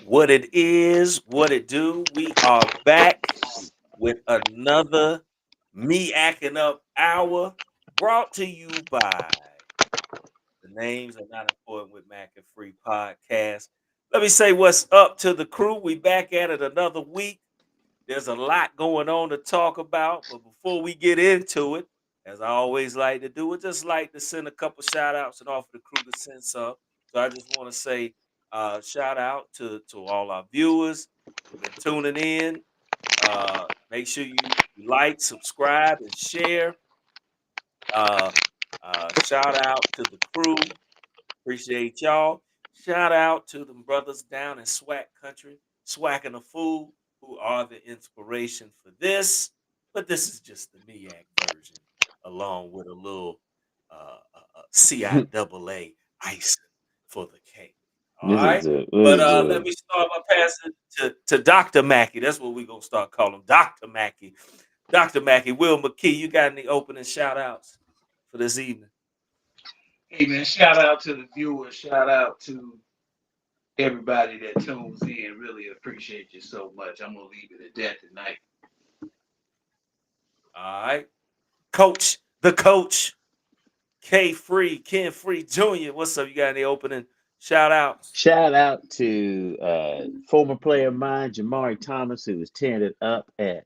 What it is, what it do. We are back with another Me Acting Up Hour brought to you by the Names Are Not Important with Mac and Free Podcast. Let me say what's up to the crew. We back at it another week. There's a lot going on to talk about, but before we get into it, as I always like to do, I just like to send a couple shout outs and offer the crew to send some. So I just want to say shout out to all our viewers who've been tuning in. Make sure you like, subscribe, and share. Uh, Shout out to the crew. Appreciate y'all. Shout out to them brothers down in Swag Country, Swacking the Food, who are the inspiration for this. But this is just the MEAC version, along with a little CIAA icing for the cake. All This right. is a But this is let a me start by passing to Dr. Mackey. That's what we're going to start calling him, Dr. Mackey. Dr. Mackey, Will McKee, you got any opening shout outs for this evening? Hey man, shout out to the viewers, shout out to everybody that tunes in. Really appreciate you so much. I'm gonna leave it at that tonight. All right. The coach, K Free, Ken Free Jr. What's up? You got any opening shout outs? shout out to former player of mine, Jamari Thomas, who was tearing it up at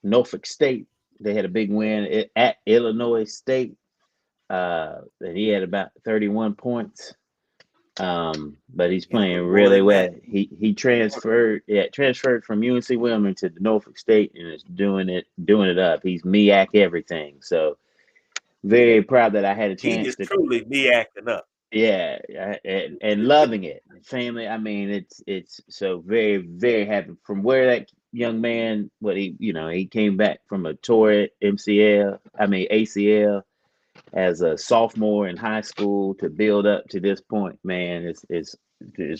Norfolk State. They had a big win at Illinois State. And he had about 31 points. But he's Yeah, but playing more really than well. that, He transferred from UNC Wilmington to Norfolk State and is doing it up. He's MEAC everything. So very proud that I had a he chance is to. truly me acting up. Yeah, and loving it. Family, I mean, it's so very happy from where that young man, what he came back from a torn MCL, I mean ACL as a sophomore in high school to build up to this point. Man, it's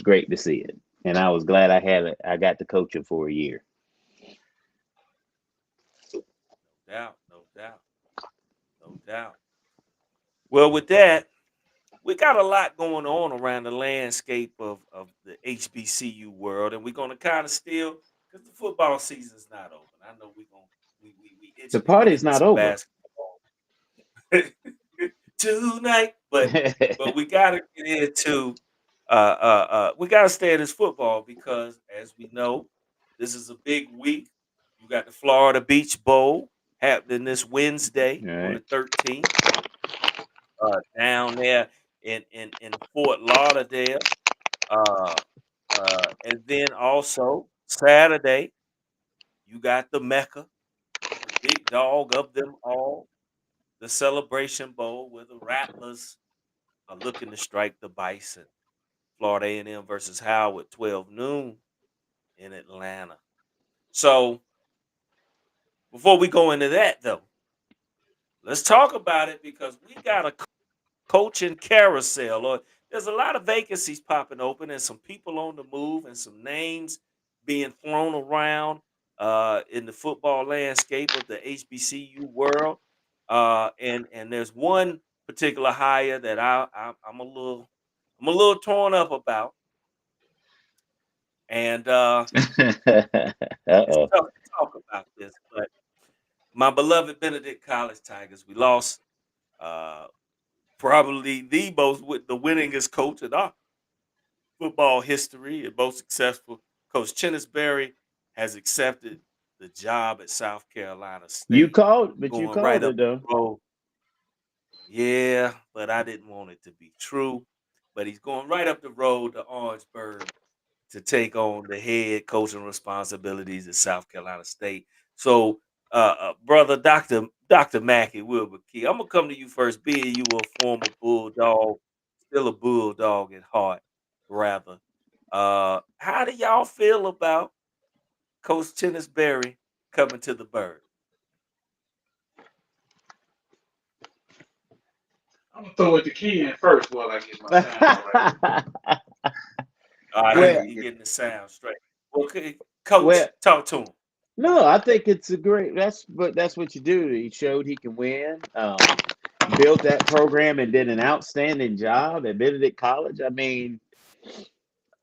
great to see it, and I was glad I had it. I got to coach him for a year. No doubt, no doubt, no doubt. Well, with that, we got a lot going on around the landscape of the HBCU world, and we're gonna kind of still because the football season's not over. I know we The itching to get party's into not some over. basketball tonight, but we gotta get into we gotta stay in this football because as we know, this is a big week. You got the Florida Beach Bowl happening this Wednesday All on the right. 13th, down there in Fort Lauderdale. Uh and then also Saturday, you got the Mecca, the big dog of them all, the Celebration Bowl where the Rattlers are looking to strike the Bison. Florida A&M versus Howard, 12 noon in Atlanta. So before we go into that, though, let's talk about it because we got a coaching carousel. Or there's a lot of vacancies popping open and some people on the move and some names being thrown around in the football landscape of the HBCU world. And there's one particular hire that I'm a little torn up about. And it's Uh-oh. tough to talk about this, but my beloved Benedict College Tigers, we lost uh, probably the winningest coach in our football history and most successful. Coach Berry has accepted the job at South Carolina You State, called, but you going right called up it the though. road. Yeah, but I didn't want it to be true. But he's going right up the road to Orangeburg to take on the head coaching responsibilities at South Carolina State. So, brother, Doctor Mackey Wilbur Key, I'm gonna come to you first. Being you a former Bulldog, still a Bulldog at heart, rather. How do y'all feel about Coach Berry coming to the Bird? I'm gonna throw it to Ken first while I get my sound right. All right, well, he getting the sound straight. Okay, Coach, well, talk to him. no, I think it's a great. That's what you do. He showed he can win. Built that program and did an outstanding job at Benedict College. I mean,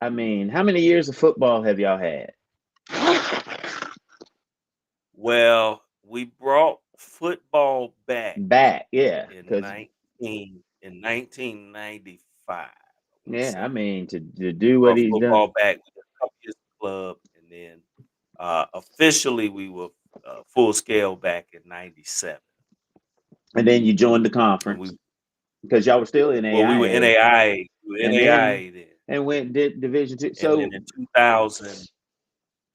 I mean, how many years of football have y'all had? Well, we brought football back Back, yeah, in because 1995. I want to yeah, I say mean to do what brought he's done, football back. We did a couple years of club, and then officially we were full scale back in '97, and then you joined the and we conference because y'all were still in well we were AIA, NAIA, we were and then NAIA then, went did Division two. and then So in 2000,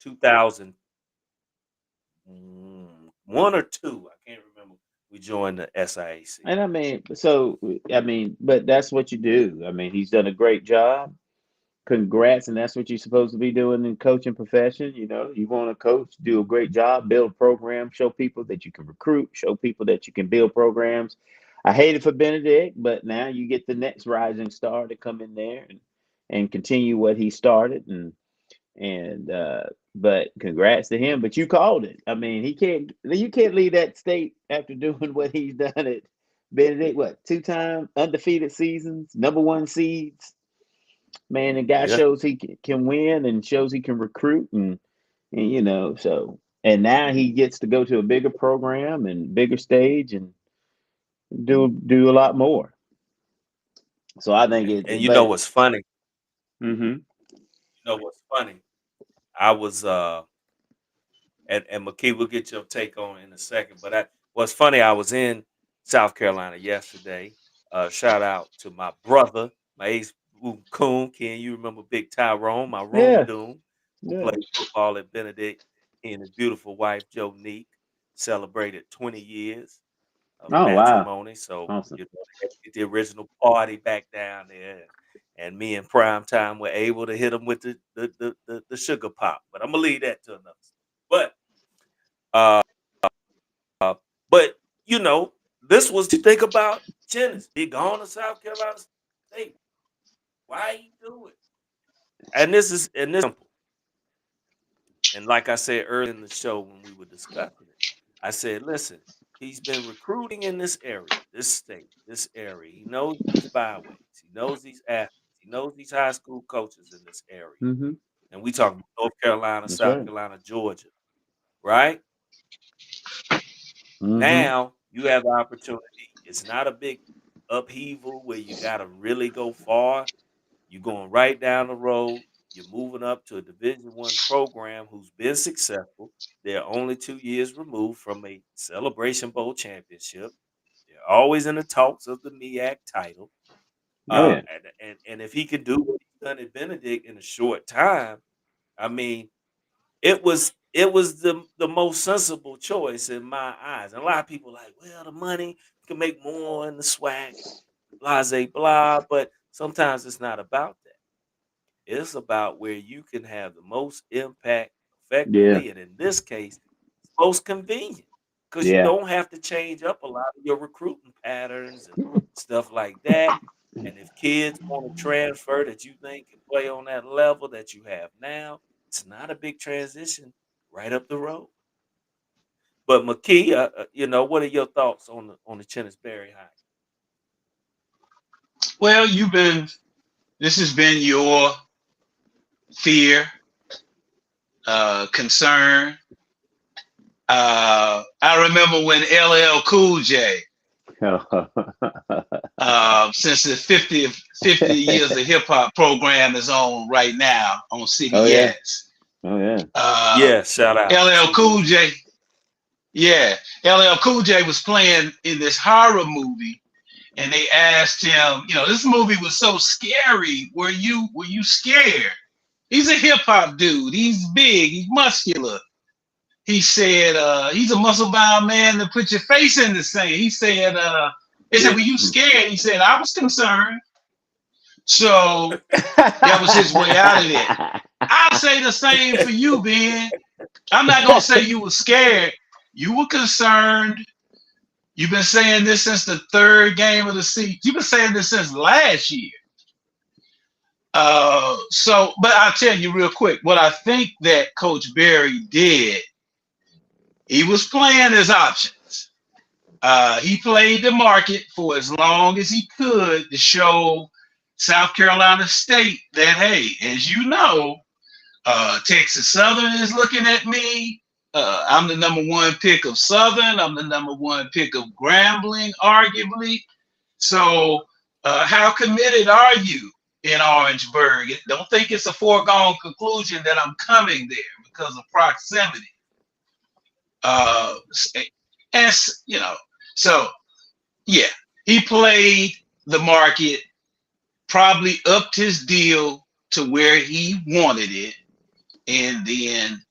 2001 or two, I can't remember. We joined the SIAC. and I mean, but that's what you do. I mean, he's done a great job. Congrats, and that's what you're supposed to be doing in coaching profession. You know, you want to coach, do a great job, build a program, show people that you can recruit, show people that you can build programs. I hate it for Benedict, but now you get the next rising star to come in there and continue what he started, and but congrats to him. But you called it. I mean, you can't leave that state after doing what he's done at Benedict. What, 2-time undefeated seasons, #1 seeds. Man, the guy Yeah, shows he can win and shows he can recruit, and so and now he gets to go to a bigger program and bigger stage and do a lot more. So I think and it, you know but what's funny? hmm You know what's funny? I was and McKee, we'll get your take on it in a second. But what's funny, I was in South Carolina yesterday. Shout out to my brother, my ace Coon. Ken, you remember Big Tyrone, my room yeah, doom, who yeah. played football at Benedict. He and his beautiful wife, Joe Neek, celebrated 20 years of Oh wow, matrimony. So, awesome. they had to get the original party back down there. And me and Prime Time were able to hit them with the sugar pop. But I'm gonna leave that to another. But uh, but you know, this was to think about Jennings. He gone to South Carolina State. Why he do it? And this simple. And like I said earlier in the show when we were discussing it, I said, listen, he's been recruiting in this area, this state, this area. He knows these byways. He knows these athletes. He knows these high school coaches in this area. Hmm. And we talking North Carolina, That's South right. Carolina, Georgia, right? Hmm. Now you have the opportunity. It's not a big upheaval where you got to really go far. You're going right down the road. You're moving up to a Division I program who's been successful. They're only 2 years removed from a Celebration Bowl championship. They're always in the talks of the MEAC title. Oh yeah, And if he can do what he's done at Benedict in a short time, I mean, it was the most sensible choice in my eyes. And a lot of people like, well, the money you can make more in the swag and blase blah, but sometimes it's not about that. It's about where you can have the most impact yeah, effectively, and in this case, it's most convenient because you yeah, don't have to change up a lot of your recruiting patterns and stuff like that. And if kids want to transfer that you think can play on that level that you have now, it's not a big transition right up the road. But McKee, what are your thoughts on the Chennisberry hire? Well, this has been your fear, concern. I remember when LL Cool J, since the 50 years of hip hop program is on right now on oh yeah, CBS. oh yeah. Uh, Yeah, shout out LL Cool CBS. J, yeah, LL Cool J was playing in this horror movie, and they asked him, this movie was so scary. Were you scared? He's a hip hop dude. He's big. He's muscular. He said, he's a muscle bound man to put your face in the sand. He said, they said, Yeah. were you scared? He said, I was concerned. So that was his way out of it. I'll say the same for you, Ben. I'm not going to say you were scared. You were concerned. You've been saying this since the third game of the season. You've been saying this since last year. But I'll tell you real quick what I think that Coach Berry did. He was playing his options. He played the market for as long as he could to show South Carolina State that, hey, as you know, Texas Southern is looking at me. I'm the number one pick of Southern. I'm the number one pick of Grambling, arguably. So, how committed are you in Orangeburg? Don't think it's a foregone conclusion that I'm coming there because of proximity. Uh, and you know, so yeah, he played the market, probably upped his deal to where he wanted it, and then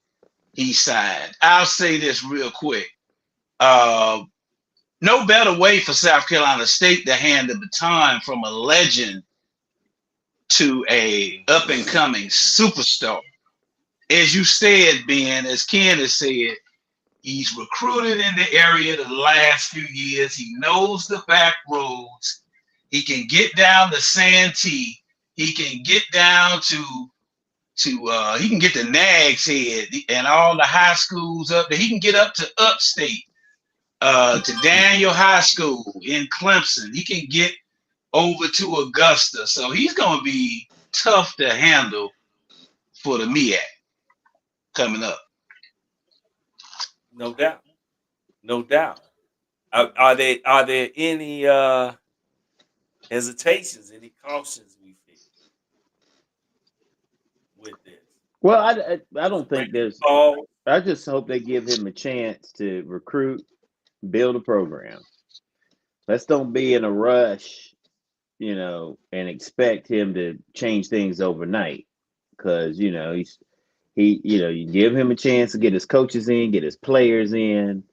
he signed. I'll say this real quick. Uh, no better way for South Carolina State to hand the baton from a legend to a up and coming superstar. As you said, Ben, as Ken has said, he's recruited in the area the last few years. He knows the back roads. He can get down to Santee. He can get down to he can get to Nags Head and all the high schools up there. He can get up to upstate, to Daniel High School in Clemson. He can get over to Augusta. So he's going to be tough to handle for the MEAC coming up. No doubt. No doubt. Are there any hesitations, any cautions we feel with this? Well, I don't think there's. Oh, I just hope they give him a chance to recruit, build a program. Let's don't be in a rush, and expect him to change things overnight. Because you give him a chance to get his coaches in, get his players in,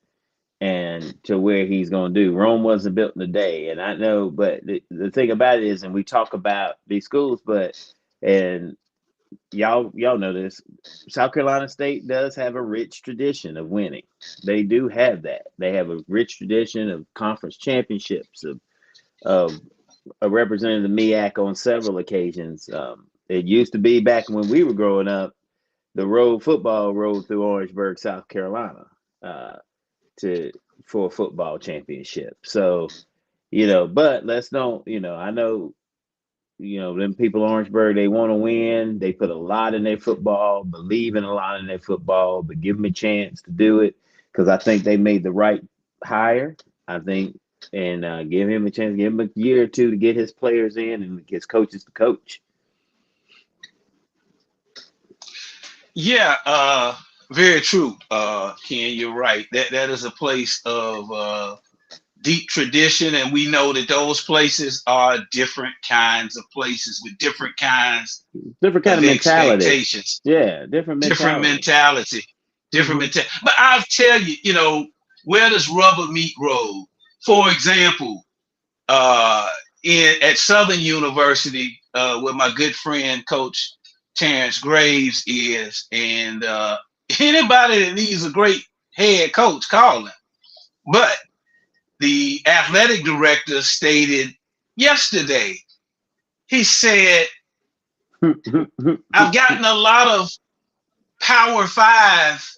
and to where he's going to do. Rome wasn't built in a day, and I know. But the thing about it is, and we talk about these schools, and y'all know this. South Carolina State does have a rich tradition of winning. They do have that. They have a rich tradition of conference championships, of representing the MEAC on several occasions. It used to be back when we were growing up, the road football rolled through Orangeburg, South Carolina, for a football championship. So, but let's don't, I know, them people in Orangeburg, they want to win. They put a lot in their football, believe in a lot in their football, but give them a chance to do it, because I think they made the right hire. I think, and give him a chance, give him a year or two to get his players in and his coaches to coach. Yeah, very true, Ken. You're right. That is a place of deep tradition, and we know that those places are different kinds of places with different kinds of mentality. Expectations. Yeah, different mentality. Mentality. But I'll tell you, where does rubber meet road? For example, at Southern University, where my good friend Coach Terrence Graves is, and anybody that needs a great head coach, call him. But the athletic director stated yesterday, he said, I've gotten a lot of Power 5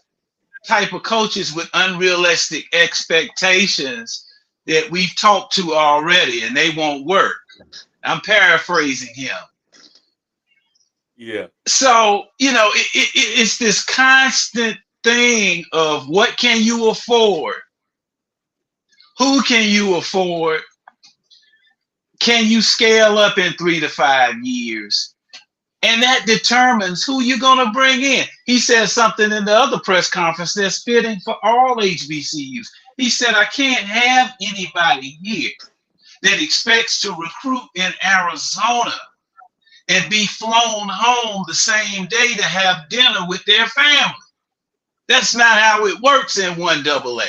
type of coaches with unrealistic expectations that we've talked to already, and they won't work. I'm paraphrasing him. Yeah. So, it's this constant thing of what can you afford? Who can you afford? Can you scale up in 3 to 5 years? And that determines who you're going to bring in. He said something in the other press conference that's fitting for all HBCUs. He said, I can't have anybody here that expects to recruit in Arizona and be flown home the same day to have dinner with their family. That's not how it works in 1AA,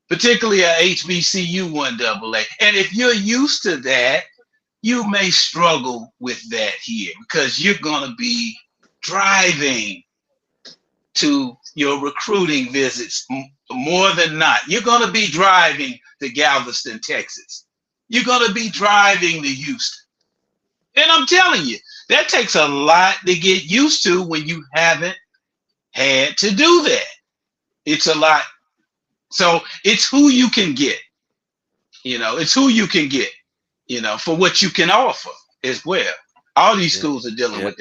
particularly a HBCU 1AA. And if you're used to that, you may struggle with that here, because you're going to be driving to your recruiting visits more than not. You're going to be driving to Galveston, Texas. You're going to be driving to Houston. And I'm telling you, that takes a lot to get used to when you haven't had to do that. It's a lot. So it's who you can get. It's who you can get, for what you can offer. as well. All these Yeah, schools are dealing yeah. with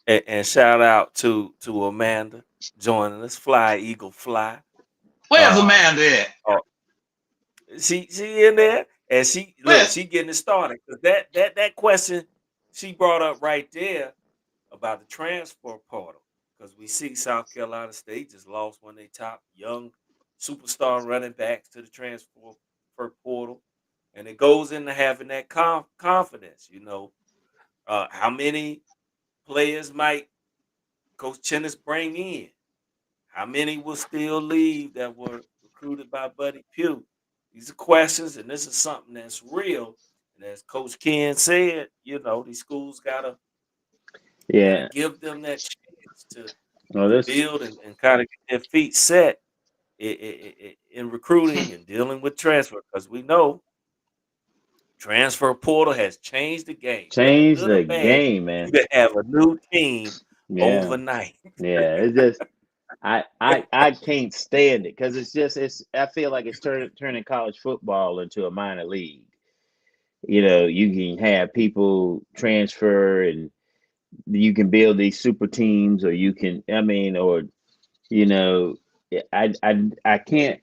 that. And shout out to Amanda joining us. Fly Eagle Fly. Where's Uh, Amanda at? uh she in there and she look, Where? she getting it started because that question she brought up right there about the transfer portal because we see South Carolina State just lost one of their top young superstar running backs to the transfer portal, and it goes into having that confidence. How many players might Coach Chennis bring in? How many will still leave that were recruited by Buddy Pugh? These are questions, and this is something that's real. And as Coach Ken said, these schools gotta Yeah. give them that chance to Well, to this build and kind of get their feet set in recruiting and dealing with transfer because we know transfer portal has changed the game, whether changed good or the bad. game, You man. can have a new team Yeah. overnight. Yeah. It's just I can't stand it because it's I feel like it's turning college football into a minor league. You can have people transfer and you can build these super teams, or you can, I mean, or you know, I can't.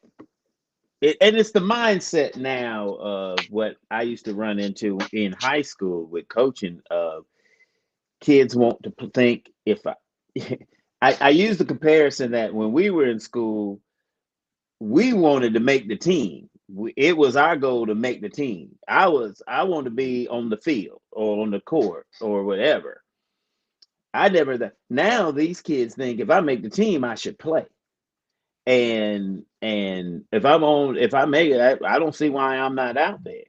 And it's the mindset now of what I used to run into in high school with coaching. Of kids want to think if I, I use the comparison that when we were in school, we wanted to make the team. It was our goal to make the team. I wanted to be on the field or on the court or whatever. I never that. Now these kids think if I make the team, I should play. And if I make it, I don't see why I'm not out there.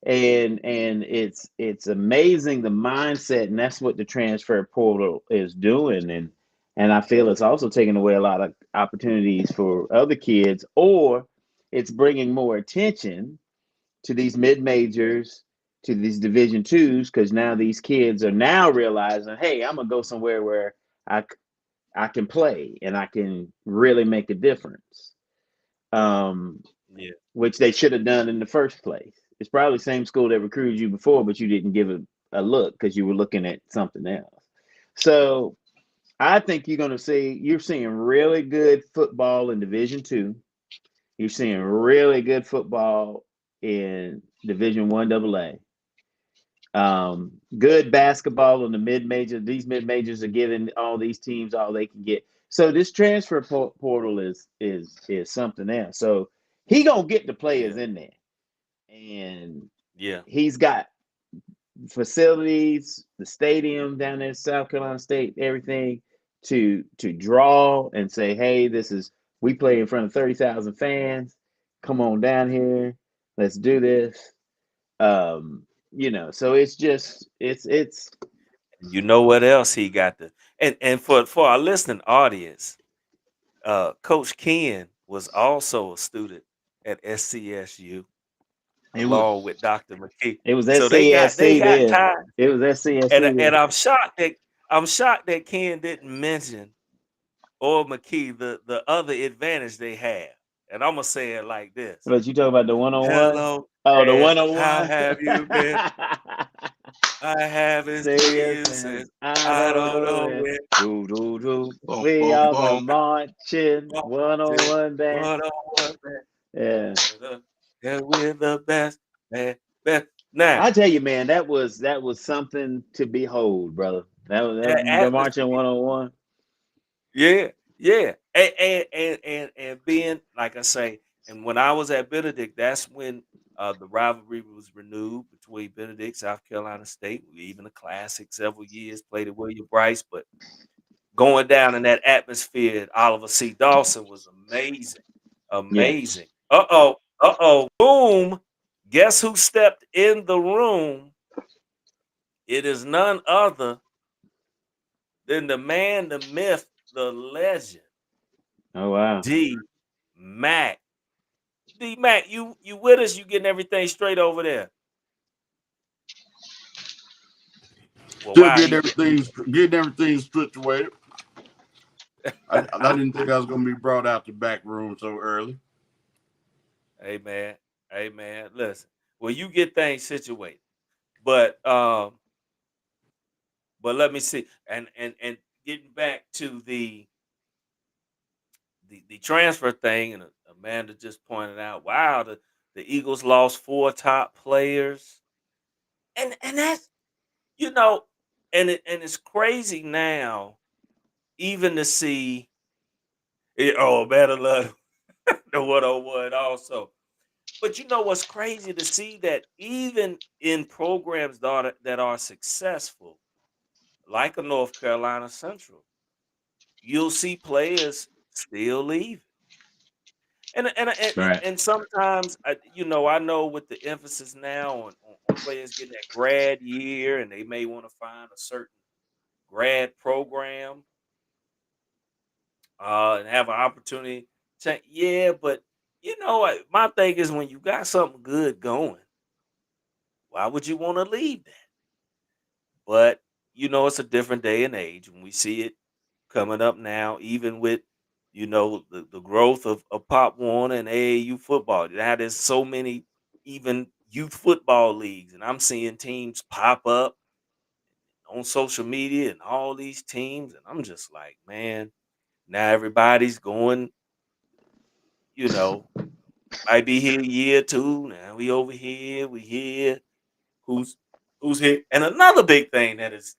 And it's amazing the mindset, and that's what the transfer portal is doing. And I feel it's also taking away a lot of opportunities for other kids, or it's bringing more attention to these mid majors, to these Division twos, because now these kids are now realizing, hey, I'm gonna go somewhere where I I can play and I can really make a difference. Um, Yeah, which they should have done in the first place. It's probably the same school that recruited you before, but you didn't give it a look because you were looking at something else. So I think you're seeing really good football in Division Two. You're seeing really good football in Division One AA. Good basketball in the mid major. These mid majors are giving all these teams all they can get. So this transfer portal is something else. So he gonna get the players yeah, in there, and yeah. he's got facilities, the stadium down there in South Carolina State, everything to draw and say, hey, this is we play in front of 30,000 fans. Come on down here, let's do this. So it's just You know what else he got to and for our listening audience, Coach Ken was also a student at SCSU it was along with Dr. McKee. it was So they SCSC got there. time. It was SCSC And there. I'm shocked that Ken didn't mention or McKee the other advantage they have. And I'm gonna say it like this. But you talk about the 101? Hello, Oh, the Ed. How 101. have you been? I haven't Say seen yes, you and since I I don't don't know know when. when. Do do do. Boom, We boom, all go boom. marching. Marching 101 band. 101 man. Yeah. And we're the best, man, best. Now, I tell you, man, that was something to behold, brother. That was that the marching atmosphere, 101. yeah, yeah. And being, like I say, and when I was at Benedict, that's when the rivalry was renewed between Benedict, South Carolina State. We even the classic several years played at William Bryce, but going down in that atmosphere at Oliver C. Dawson was amazing. Yeah. Amazing. Uh-oh. Uh-oh. Boom. Guess who stepped in the room? It is none other than the man, the myth, the legend, Oh wow. D Mac. D Mac, you with us? You getting everything straight over there? Well, Still wow, he getting everything situated. I didn't think I was gonna be brought out the back room so early. Hey man. Hey man. Listen. Well, you get things situated. But but let me see. And getting back to the transfer thing, and Amanda just pointed out, wow, the Eagles lost four top players, and that's you know, and it's crazy now, even to see. Oh man, I love the 101 also. But you know what's crazy to see that even in programs that are successful, like a North Carolina Central, you'll see players still leaving. And Right. and sometimes I know with the emphasis now on players getting that grad year, and they may want to find a certain grad program and have an opportunity to, yeah, but my thing is, when you got something good going, why would you want to leave that? But it's a different day and age, and we see it coming up now, even with the growth of Pop Warner and AAU football. Now there's so many even youth football leagues, and I'm seeing teams pop up on social media and all these teams, and I'm just like, man, now everybody's going, you know, might be here year two. Now we over here, we here. Who's who's here? And another big thing that is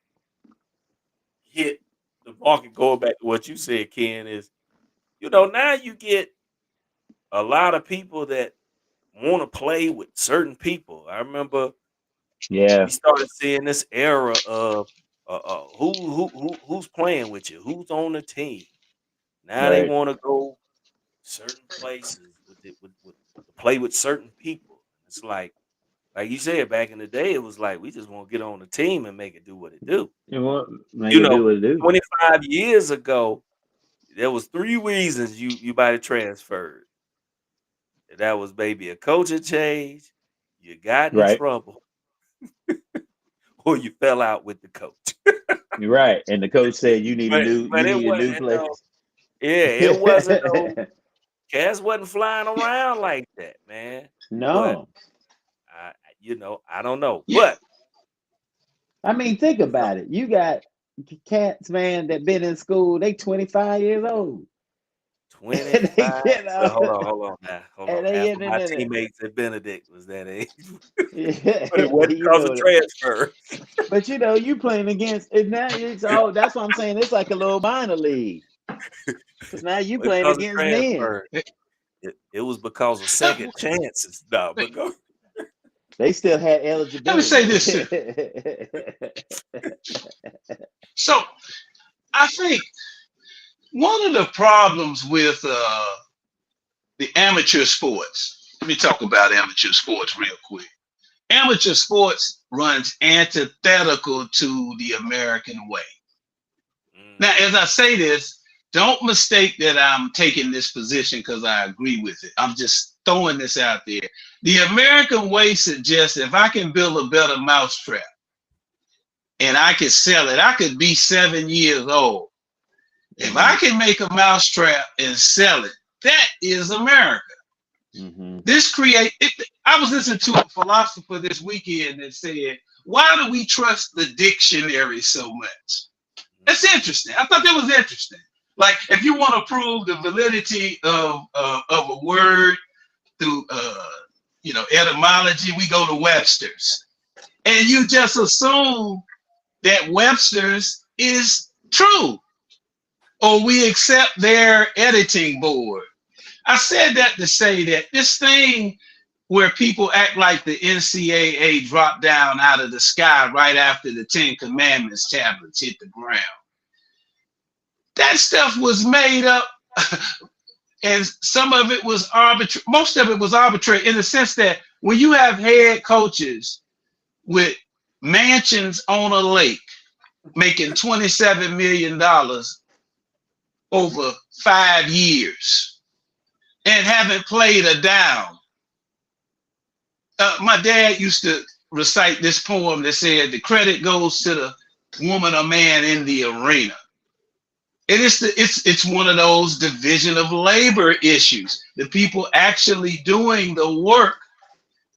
hit the market, going back to what you said, Ken, is now you get a lot of people that want to play with certain people. I remember we Yeah. started seeing this era of who's playing with you, who's on the team. Now they Right. want to go certain places with to play with certain people. It's like you said, back in the day, it was like we just want to get on the team and make it do what it do. You want make You it know, do what it do. 25 years ago, there was three reasons you might have transferred. That was maybe a coaching change, you got in Right. trouble, or you fell out with the coach. You're right. And the coach said But you but it need a wasn't new place. yeah, it wasn't no cats wasn't flying around like that, man. But No. I don't know. Yeah. But I mean, think so about it. You got cats, man, that been in school, they 25 years old. And they 25. get Well, out hold on now. Hold and on. they Half in of my it. teammates at Benedict was that age. But it Yeah, wasn't you because of know that. transfer. But you playing against it now. It's all that's what I'm saying. It's like a little minor league. Because now you playing Because of against men. transfer. It was because of second chances. No, but go. They still had Let me say eligibility. this too. So I think one of the problems with the amateur sports. Let me talk about amateur sports real quick. Amateur sports runs antithetical to the American way. Now, Mm, as I say this, don't mistake that I'm taking this position because I agree with it. I'm just throwing this out there. The American way suggests if I can build a better mousetrap and I can sell it, I could be 7 years old. If I Hmm. can make a mousetrap and sell it, that is America. Hmm. This create. I was listening to a philosopher this weekend that said, "Why do we trust the dictionary so much?" That's mm, interesting. I thought that was interesting. Like, if you want to prove the validity of a word through etymology, we go to Webster's, and you just assume that Webster's is true, or we accept their editing board. I said that to say that this thing where people act like the NCAA dropped down out of the sky right after the Ten Commandments tablets hit the ground. That stuff was made up, and some of it was arbitrary. Most of it was arbitrary in the sense that when you have head coaches with mansions on a lake making $27 million over 5 years and haven't played a down. My dad used to recite this poem that said, "The credit goes to the woman or man in the arena." It's one of those division of labor issues. The people actually doing the work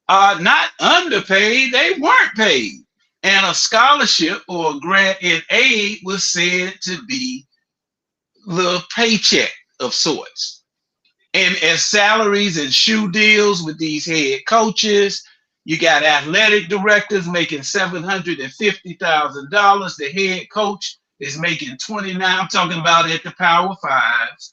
not underpaid, they weren't paid. And a scholarship or a grant in aid was said to be the paycheck of sorts. And as salaries and shoe deals with these head coaches, you got athletic directors making $750,000. The head coach is making 29. I'm talking about at the Power Fives,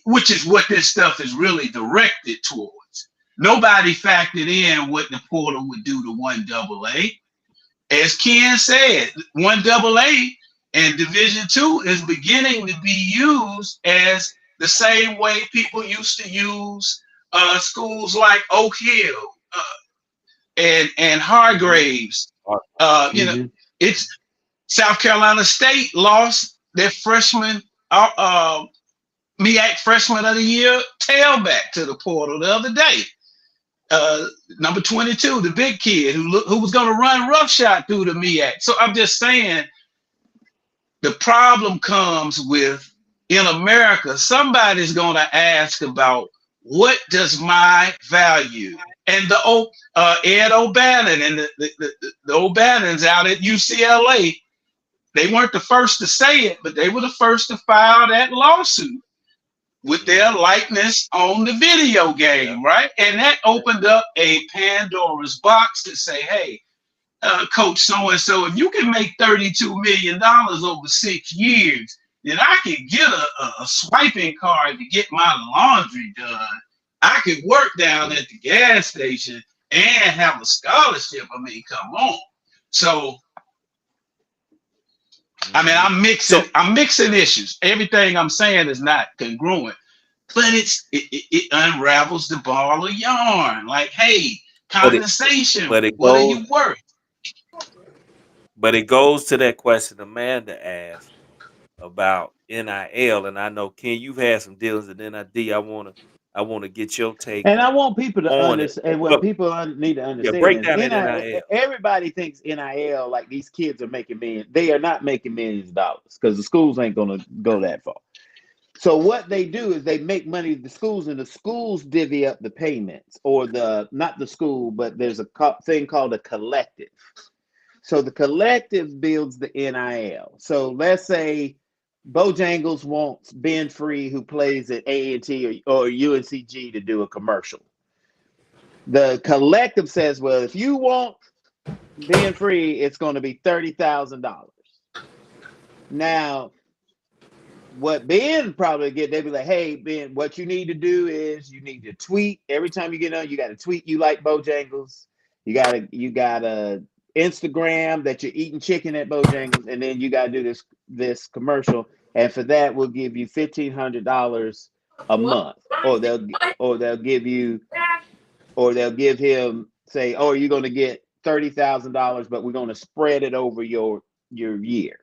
which is what this stuff is really directed towards. Nobody factored in what the portal would do to 1AA. As Ken said, 1AA and Division II is beginning to be used as the same way people used to use schools like Oak Hill and Hargraves. You know, Mm-hmm. it's South Carolina State lost their freshman MEAC Freshman of the Year tailback to the portal the other day. Number 22, the big kid who was going to run roughshod through the MEAC. So I'm just saying, the problem comes with, in America, somebody's going to ask about, what does my value? And the Ed O'Bannon and the O'Bannons out at UCLA, they weren't the first to say it, but they were the first to file that lawsuit with their likeness on the video game, right? And that opened up a Pandora's box to say, hey, Coach so-and-so, if you can make $32 million over 6 years, then I can get a swiping card to get my laundry done. I could work down at the gas station and have a scholarship. I mean, come on. So, I mean, I'm mixing issues. Everything I'm saying is not congruent, but it unravels the ball of yarn. Like, hey, compensation. What are you worth? But it goes to that question Amanda asked about NIL, and I know Ken, you've had some dealings with NID. I wanna get your take And I want people to on it. understand. What But people need to yeah, understand break is down that NIL. NIL. Everybody thinks NIL like these kids are making millions. They are not making millions of dollars because the schools ain't going to go that far. So what they do is they make money at the schools, and the schools divvy up the payments, or not the school, but there's a thing called a collective. So the collective builds the NIL. So let's say Bojangles wants Ben Free, who plays at A&T or UNCG, to do a commercial. The collective says, well, if you want Ben Free, it's going to be $30,000. Now, what Ben probably get, they'd be like, hey, Ben, what you need to do is you need to tweet. Every time you get on, you got to tweet you like Bojangles. You gotta Instagram that you're eating chicken at Bojangles, and then you gotta do this commercial. And for that, we'll give you $1,500 a month, or they'll give him, say, oh, you're gonna get $30,000, but we're gonna spread it over your year.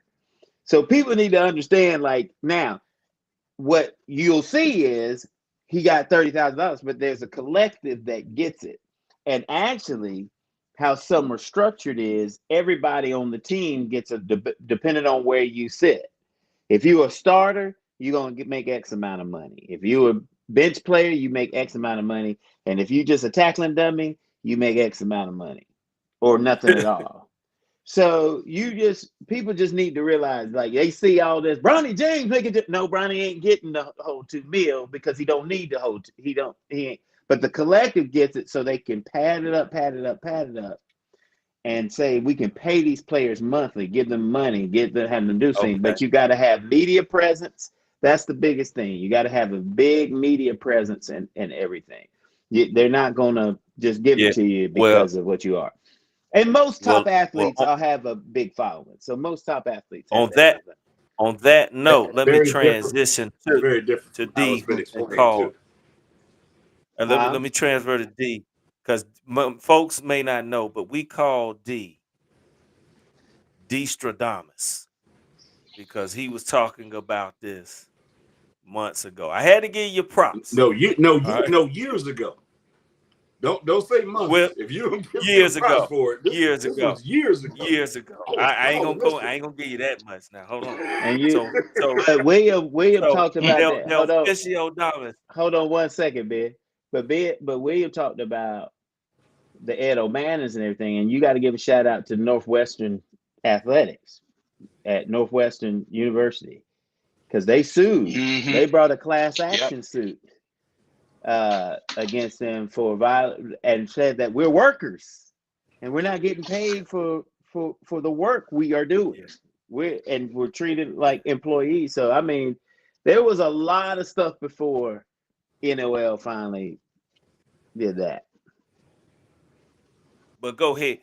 So people need to understand, like, now, what you'll see is he got $30,000, but there's a collective that gets it. And actually, how some are structured is everybody on the team gets depending on where you sit. If you're a starter, you're going to make X amount of money. If you're a bench player, you make X amount of money. And if you just a tackling dummy, you make X amount of money, or nothing at all. So people just need to realize, like, they see all this. Bronny James making no, Bronny ain't getting the whole $2 million because he don't need the whole. He ain't. But the collective gets it, so they can pad it up, and say we can pay these players monthly, give them money, have them do things. Okay. But you got to have media presence. That's the biggest thing. You got to have a big media presence and everything. They're not gonna just give it to you because of what you are. And most top athletes all have a big following. So most top athletes have that. On that note, let me Very transition very different to from how D, it's been who explained called. too. And let me transfer to D, because folks may not know, but we call D Stradamus, because he was talking about this months ago. I had to give you props. Years ago. Don't say months. Well, If you don't give years me props ago. for it, this was years ago. Years ago. I ain't gonna give you that much now. Hold on. And So William talked about that. Del Hold on 1 second, Ben. But William talked about the Ed O'Manners and everything. And you got to give a shout out to Northwestern Athletics at Northwestern University because they sued. Mm-hmm. They brought a class Yep. action suit against them for violence and said that we're workers and we're not getting paid for the work we are doing. We're treated like employees. So I mean, there was a lot of stuff before NOL finally did that. But go ahead,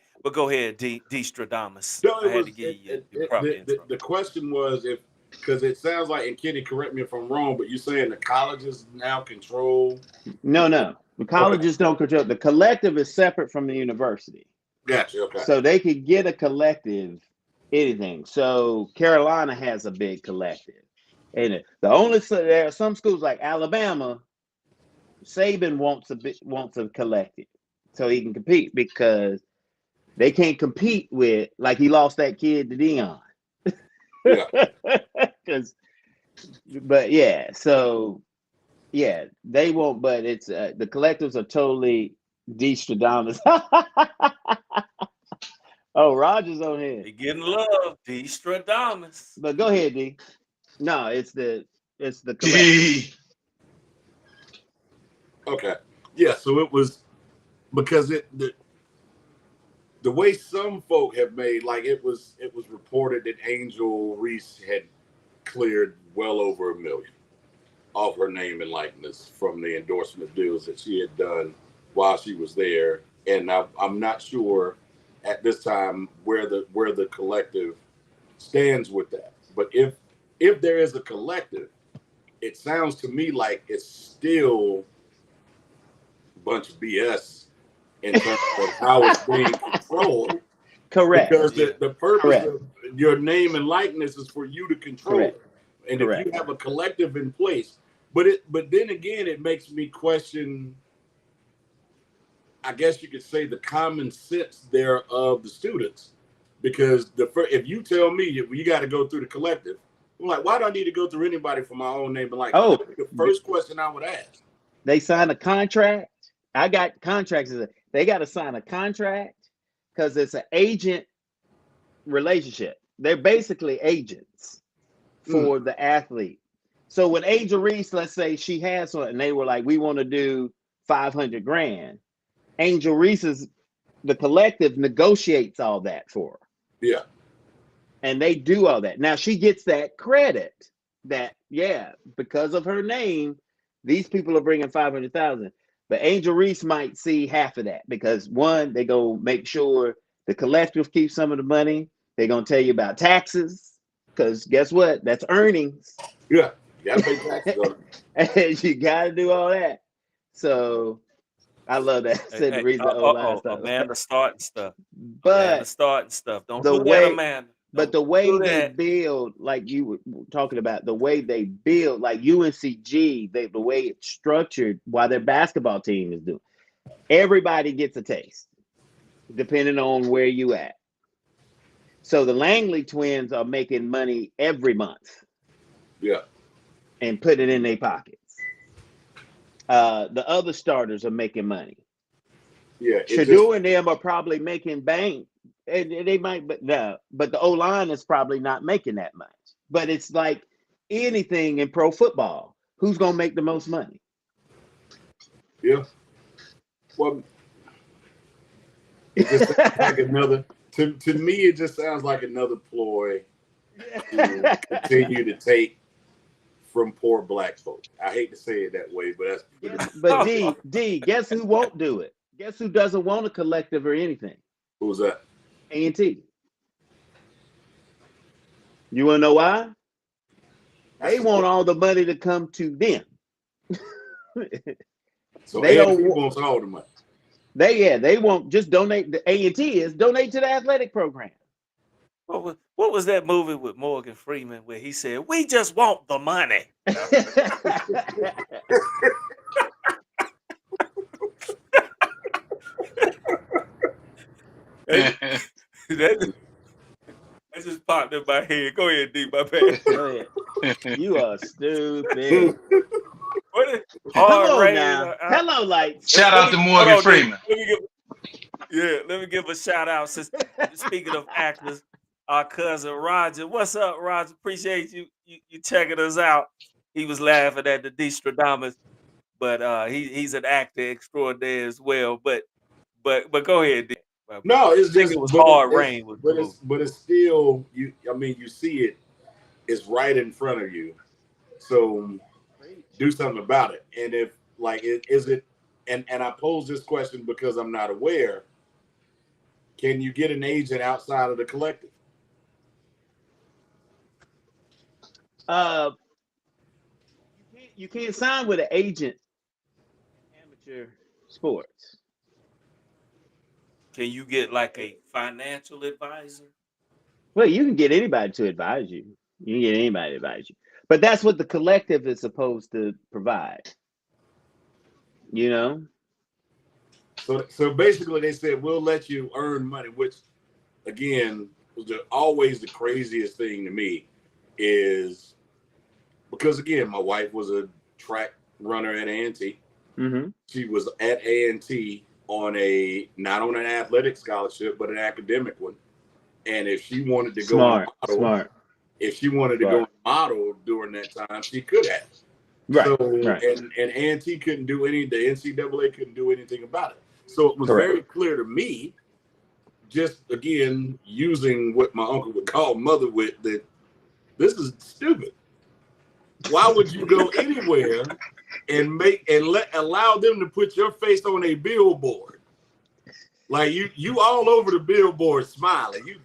D Stradamus. No, I it had to was give you your proper intro. the question was if, because it sounds like, and Kenny, correct me if I'm wrong, but you're saying the colleges now control. No. The colleges don't control. The collective is separate from the university. Gotcha. Okay. So they could get a collective, anything. So Carolina has a big collective. And there are some schools like Alabama, Saban wants a collective so he can compete because they can't compete with, like, he lost that kid to Dion. Yeah. But yeah, so yeah, they won't. But it's the collectives are totally de-Stradamus. Oh, Roger's on here. They getting love, D Stradamus. But go ahead, D. No, it's the collective. D. Okay. Yeah. So it was because the way some folk have made, like it was reported that Angel Reese had cleared well over $1 million off her name and likeness from the endorsement deals that she had done while she was there. And I'm not sure at this time where the collective stands with that. But if there is a collective, it sounds to me like it's still a bunch of BS in terms of how it's being controlled. Correct. Because the purpose Correct. of your name and likeness is for you to control Correct. it. And Correct. if you have a collective in place, but then again, it makes me question, I guess you could say, the common sense there of the students. Because if you tell me you got to go through the collective, I'm like, why do I need to go through anybody for my own name and likeness? Oh, That would be the first question I would ask. They sign a contract. I got contracts. They got to sign a contract because it's an agent relationship. They're basically agents for the athlete. So when Angel Reese, let's say she has one, and they were like, we want to do $500,000. Angel Reese's, the collective negotiates all that for her. Yeah. And they do all that. Now she gets that credit that, yeah, because of her name, these people are bringing 500,000. But Angel Reese might see half of that because, one, they go make sure the collective keeps some of the money. They're going to tell you about taxes because guess what? That's earnings. Yeah. You got to pay taxes on it. And you got to do all that. So I love that. Said the reason Amanda starting stuff. But Amanda starting stuff. Don't the do way, that, Amanda. But the way they build, like you were talking about, the way they build, like UNCG, the way it's structured, while their basketball team is doing, everybody gets a taste, depending on where you at. So the Langley twins are making money every month. Yeah. And put it in their pockets. The other starters are making money. Yeah. Shadoo and them are probably making bank. And they might, but the O-line is probably not making that much. But it's like anything in pro football. Who's going to make the most money? Yeah. Well, it just sounds like another, to me, it just sounds like another ploy to continue to take from poor black folk. I hate to say it that way, but that's. But D, guess who won't do it? Guess who doesn't want a collective or anything? Who's that? A&T. You want to know why? They want all the money to come to them. So they don't want all the money. They won't just donate. The A&T is donate to the athletic program. What was that movie with Morgan Freeman where he said, "We just want the money"? That just popped in my head. Go ahead, D. My bad. Go ahead. You are stupid. What is Hello now. Hello, lights. Shout out to Morgan Freeman. Yeah, let me give a shout out. Since speaking of actors, our cousin Roger. What's up, Roger? Appreciate you checking us out. He was laughing at the Destradamus, but he's an actor extraordinaire as well. But go ahead, D. I No, it's think just, it was Hard Rain was the movie. but it's still you. I mean, you see it. It's right in front of you. So do something about it. And if like, is it? And I pose this question because I'm not aware. Can you get an agent outside of the collective? Uh, you can't sign with an agent in amateur sports. Can you get like a financial advisor? Well, you can get anybody to advise you. You can get anybody to advise you. But that's what the collective is supposed to provide. You know? So basically, they said we'll let you earn money, which again was always the craziest thing to me, is because again, my wife was a track runner at A&T. Mm-hmm. She was at A&T on a not on an athletic scholarship, but an academic one. And if she wanted to go and model, Smart. if she wanted to go and model during that time, she could have. Right. So Right. and A&T couldn't do any. The NCAA couldn't do anything about it. So it was Correct. very clear to me, just again using what my uncle would call mother wit, that this is stupid. Why would you go anywhere and allow them to put your face on a billboard? Like you all over the billboard smiling. You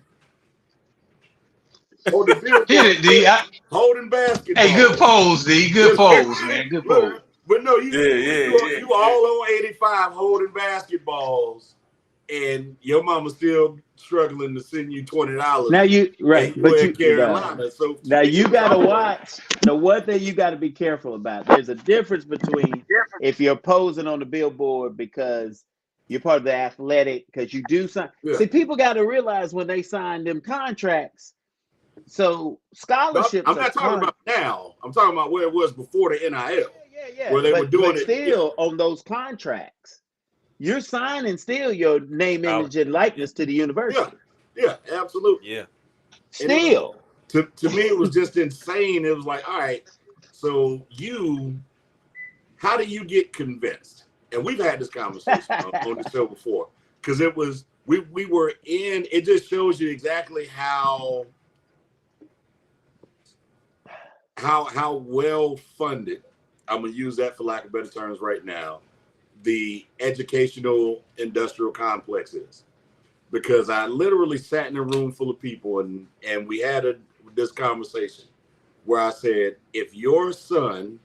on the Hit billboard it, D. holding Hey, good basketball. pose, D. Good pose, man. Good pose. Look, but no, Yeah. you all on 85 holding basketballs, and your mama's still struggling to send you $20. Now you right, And you but in Carolina. So now to me, you it was gotta always, watch. The one thing you gotta be careful about. There's a difference between if you're posing on the billboard because you're part of the athletic, because you do sign. yeah. See, people got to realize when they sign them contracts. So scholarships I'm are not talking about now. I'm talking about where it was before the NIL, yeah. where they were doing But it. still, on those contracts, you're signing still your name, image, and Scholarship. likeness to the university. Yeah, absolutely. Yeah. And it was, Still, to me, it was just insane. It was like, all right, so how do you get convinced? And we've had this conversation on the show before, because it was we were in. It just shows you exactly how well funded. I'm gonna use that for lack of better terms right now. The educational industrial complex is, because I literally sat in a room full of people and we had this conversation where I said, if your son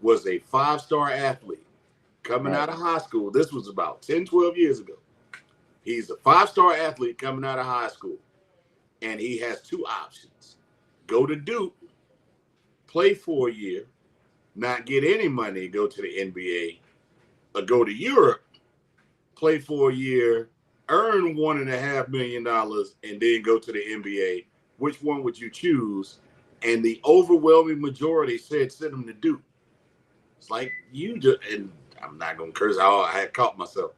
was a 5-star athlete coming out of high school, this was about 10, 12 years ago. He's a 5-star athlete coming out of high school, and he has two options: go to Duke, play for a year, not get any money, go to the NBA, or go to Europe, play for a year, earn $1.5 million, and then go to the NBA. Which one would you choose? And the overwhelming majority said send him to Duke. It's like you just, and I'm not gonna curse. I had caught myself.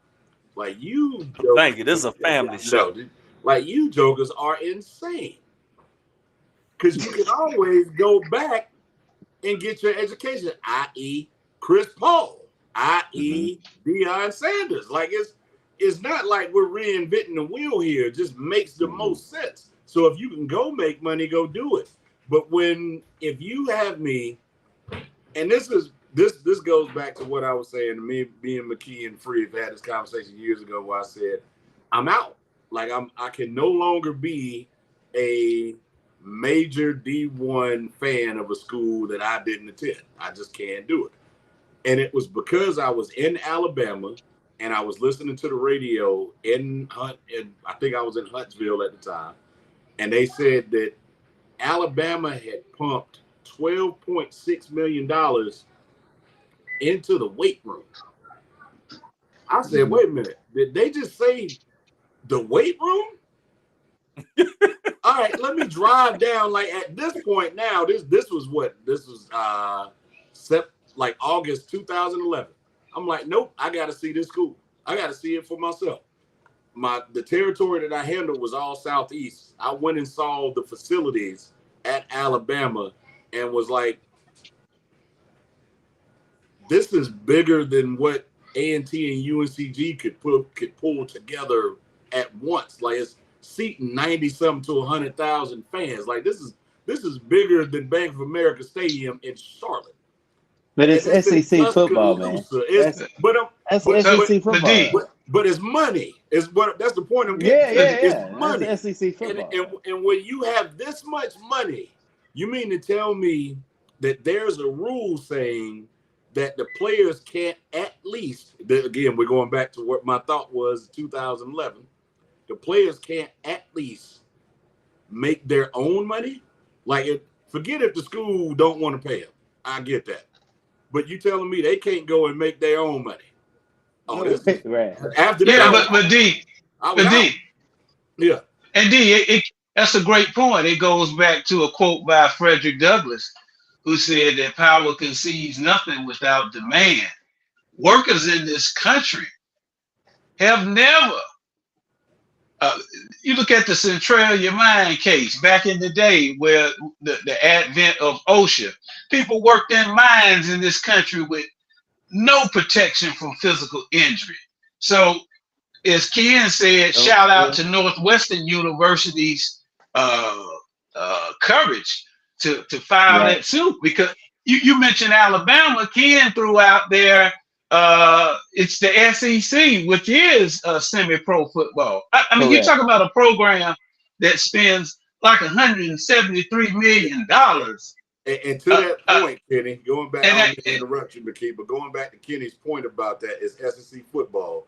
Like you, Thank you. This is a family show. no, like you jokers are insane. Because you can always go back and get your education, i.e., Chris Paul, i.e., Deion Sanders. Like it's not like we're reinventing the wheel here. It just makes the most sense. So if you can go make money, go do it. But if you have me, and this goes back to what I was saying. Me and McKee and Free have had this conversation years ago where I said, I'm out. Like I can no longer be a major D1 fan of a school that I didn't attend. I just can't do it. And it was because I was in Alabama and I was listening to the radio in Hunt, and I think I was in Huntsville at the time, and they said that Alabama had pumped $12.6 million into the weight room. I said, wait a minute, did they just say the weight room? All right, let me drive down. Like at this point now, this was like August 2011. I'm like, nope, I got to see this school. I got to see it for myself. the territory that I handled was all Southeast. I went and saw the facilities at Alabama and was like, this is bigger than what A&T and UNCG could pull together at once. Like, it's seating 90 something to 100,000 fans. Like, this is bigger than Bank of America Stadium in Charlotte. But And it's it's in SEC football, man. Tuscaloosa. That's but SEC but football. D, but it's money. That's the point I'm getting Yeah, to. yeah, It's yeah. money. That's SEC football. And when you have this much money, you mean to tell me that there's a rule saying that the players can't at least, again, we're going back to what my thought was in 2011, the players can't at least make their own money? Like, forget if the school don't want to pay them. I get that. But you telling me they can't go and make their own money? Oh, this is, Right. after yeah, that, but D, I was but out. D, Yeah. and D, that's a great point. It goes back to a quote by Frederick Douglass, who said that power conceives nothing without demand. Workers in this country have never. You look at the Centralia mine case back in the day, where the advent of OSHA, people worked in mines in this country with no protection from physical injury. So, as Ken said, shout out to Northwestern University's uh, courage to file Right. that suit, because you mentioned Alabama. Ken threw out there it's the SEC, which is semi-pro football. I mean, you Correct. talk about a program that spends like $173 million. And to Uh, that uh, point, Kenny, going back, and I don't that, mean to interrupt you, McKee, but going back to Kenny's point about that is SEC football.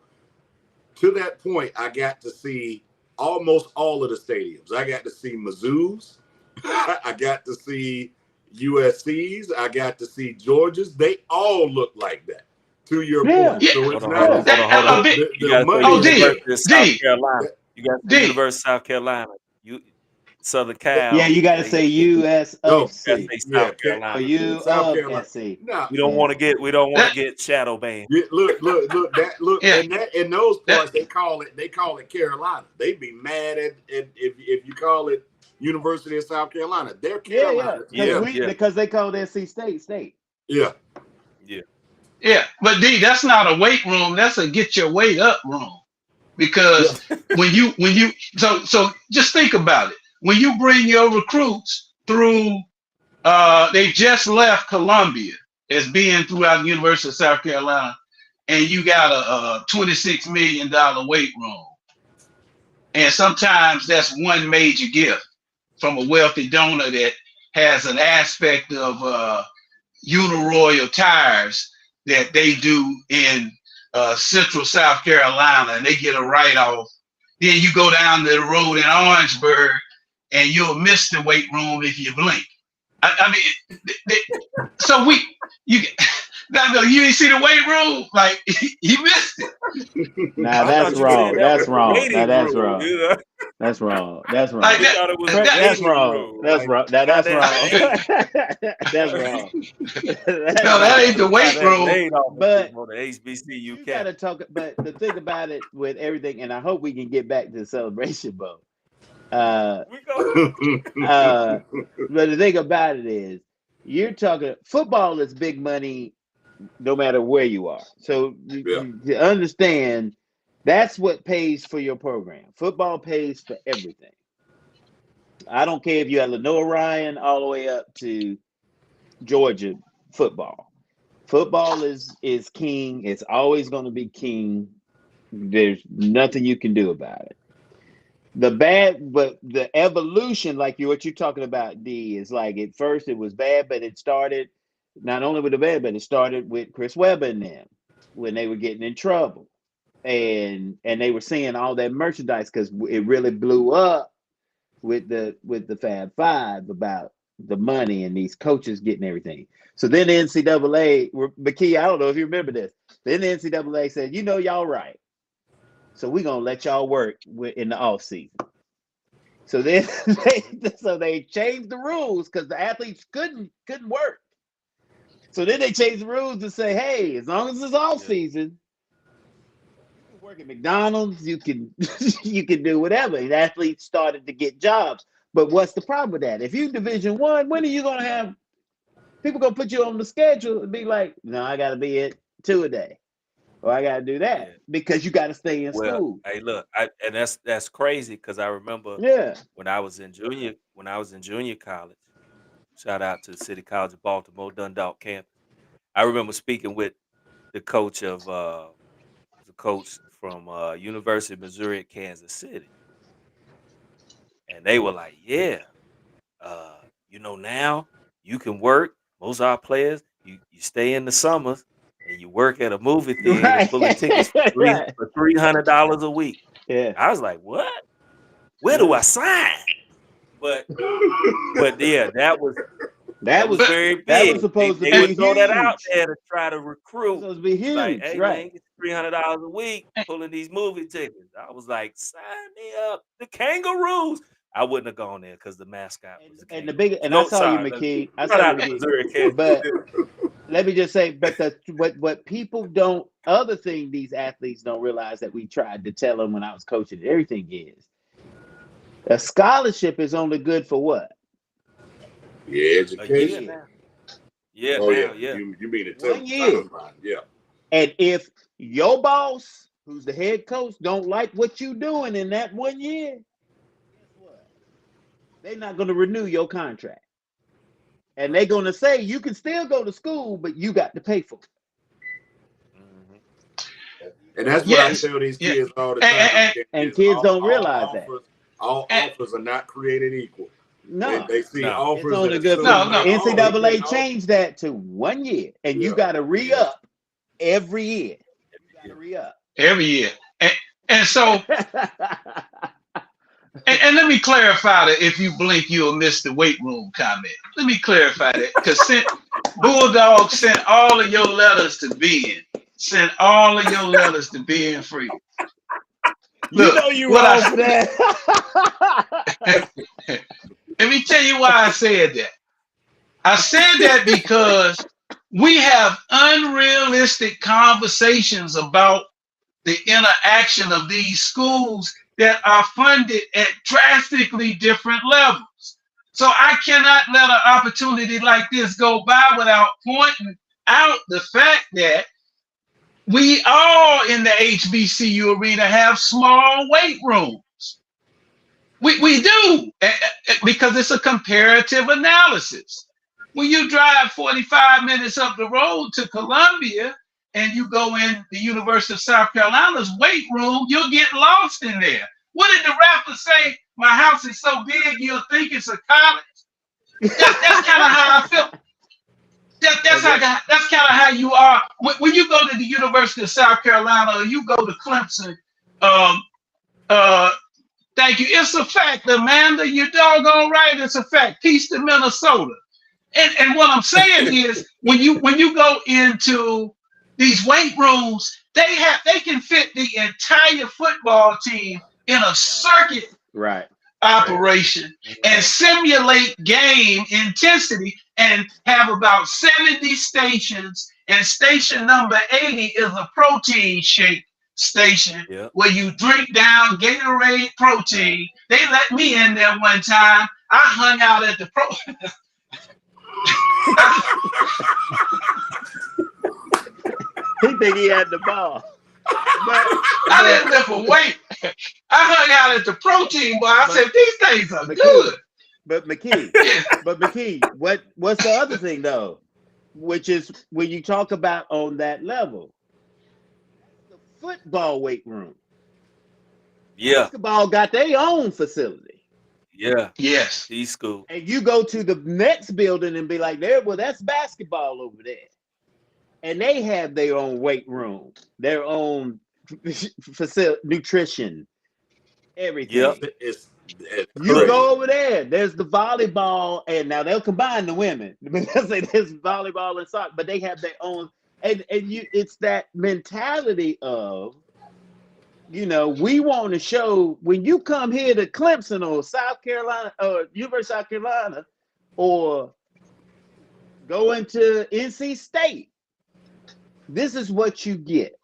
To that point, I got to see almost all of the stadiums. I got to see Mizzou's. I got to see USC's. I got to see Georgia's. They all look like that. To your Yeah. point, yeah, so Hold it's on, not hold on, hold on, hold on. bit, You the got to say oh money and D University of South D Carolina. You got to say D University of South Carolina. You Southern Yeah, Cal. you got to They say you no, got to USOC say yeah, South or Carolina. South Carolina. USC. No, We don't Yeah. want to that get shadow banned. yeah, look, yeah and in those that parts they call it Carolina. They'd be mad at if you call it University of South Carolina. They're Yeah, yeah. Carolina to Yeah, them. yeah, Because they called NC State. Yeah. yeah. yeah, but D, that's not a weight room. That's a get your weight up room. Yeah. Because when you so just think about it. When you bring your recruits through, they just left Columbia as being throughout the University of South Carolina, and you got a $26 million weight room, and sometimes that's one major gift from a wealthy donor that has an aspect of Uniroyal tires that they do in central South Carolina, and they get a write-off. Then you go down the road in Orangeburg, and you'll miss the weight room if you blink. I mean, so you didn't see the weight room, like you missed it. Nah, I that's thought you said wrong. that was That's the wrong. Now waiting that's room. wrong. That's wrong. That's Like wrong. We thought it was the that That's waiting wrong. room. That's Like, wrong. Now how that's that wrong. That's wrong. That's no, that ain't wrong. the how weight that room. laid off But on the HBCU you got cap. to talk. But the thing about it with everything, and I hope we can get back to the celebration boat. Uh, We go. uh, but the thing about it is, you're talking football is big money, no matter where you are. So Yeah. you understand that's what pays for your program. Football pays for everything. I don't care if you're at Lenoir Ryan all the way up to Georgia football. Football is king. It's always going to be king. There's nothing you can do about it. But the evolution, like what you're talking about, D, is like at first it was bad, but it started not only with the bad, but it started with Chris Webber and them when they were getting in trouble, and they were seeing all that merchandise because it really blew up with the Fab Five about the money and these coaches getting everything. So then the NCAA, McKee, I don't know if you remember this. Then the NCAA said, y'all right. So we're gonna let y'all work in the off season. So then they changed the rules because the athletes couldn't work. So then they changed the rules to say, hey, as long as it's off season, work at McDonald's, you can you can do whatever. And athletes started to get jobs. But what's the problem with that? If you Division One, when are you gonna have people gonna put you on the schedule and be like, no, I gotta be at 2 a day, or I gotta do Yeah. that because you gotta stay in Well, school. hey, look, and that's crazy because I remember Yeah. when I was in junior college. Shout out to the City College of Baltimore, Dundalk campus. I remember speaking with the coach of the coach from University of Missouri at Kansas City, and they were like, "Yeah, uh, now you can work. Most of our players, you stay in the summers and you work at a movie theater Right. pulling tickets for Right. $300 a week." Yeah. I was like, "What? Where do Yeah. I sign?" But yeah, that That was was But very that was big. supposed to They would be and, throw that out huge. there to try to That was recruit. supposed to be Like, huge, hey right? man, get $300 a week pulling these movie tickets. I was like, sign me up. The kangaroos. I wouldn't have gone there because the mascot was the And the big kangaroos. and I No, saw you, sorry. McKee. I Shout saw you, out to McKee. Missouri, Kansas. But let me just say, but what people don't other thing these athletes don't realize that we tried to tell them when I was coaching everything is a scholarship is only good for what? Yeah, A A year education. year. now. Yeah, Oh yeah, now, yeah. you mean it tell 1 the year. timeline? Yeah. And if your boss, who's the head coach, don't like what you doing in that 1 year, guess what? They're not going to renew your contract. And they're Right. going to say you can still go to school, but you got to pay for it. Hmm. And that's what I yes, tell these yeah, kids all the and, time. and, And Is kids all, don't realize that. all and, offers are not created equal. No, They see No. it's offers that only good for no, assume no, like, oh, he NCAA can't offer. changed that to 1 year, and you Yeah, got to re Yeah. up every year. You got Yeah. to re up. every year. And so, and let me clarify that if you blink, you'll miss the weight room comment. Let me clarify that because Bulldog sent all of your letters to Ben. Sent all of your letters to Ben Free. You Look, know you what wrong for that. let me tell you why I said that. I said that because we have unrealistic conversations about the interaction of these schools that are funded at drastically different levels. So I cannot let an opportunity like this go by without pointing out the fact that we all in the HBCU arena have small weight rooms. We do because it's a comparative analysis. When you drive 45 minutes up the road to Columbia and you go in the University of South Carolina's weight room, you'll get lost in there. What did the rapper say? My house is so big you'll think it's a college. That's kind of how I feel. That's kind of how you are when you go to the University of South Carolina or you go to Clemson. Um, uh, Thank you. It's a fact, Amanda. You're doggone right. It's a fact. Peace to Minnesota. And what I'm saying is, when you go into these weight rooms, they can fit the entire football team in a circuit Right. operation and Mhm. simulate game intensity and have about 70 stations. And station number 80 is a protein shake station Yep. where you drink down Gatorade protein. They let me in there one time. I hung out at the He think he had the ball. But I didn't lift a weight. I hung out at the protein bar. I but said, these things are McKee, good. but McKee, but McKee, what's the other thing though? Which is when you talk about on that level, the football weight room. Yeah. Basketball got their own facility. Yeah. Yes. These schools. And you go to the next building and be like, well, that's basketball over there. And they have their own weight room, their own facility, nutrition, everything. Yep. it's You crazy. go over there, there's the volleyball, and now they'll combine the women. Because there's volleyball and soccer, but they have their own, and it's that mentality of, we want to show when you come here to Clemson or South Carolina or University of South Carolina or go into NC State, this is what you get.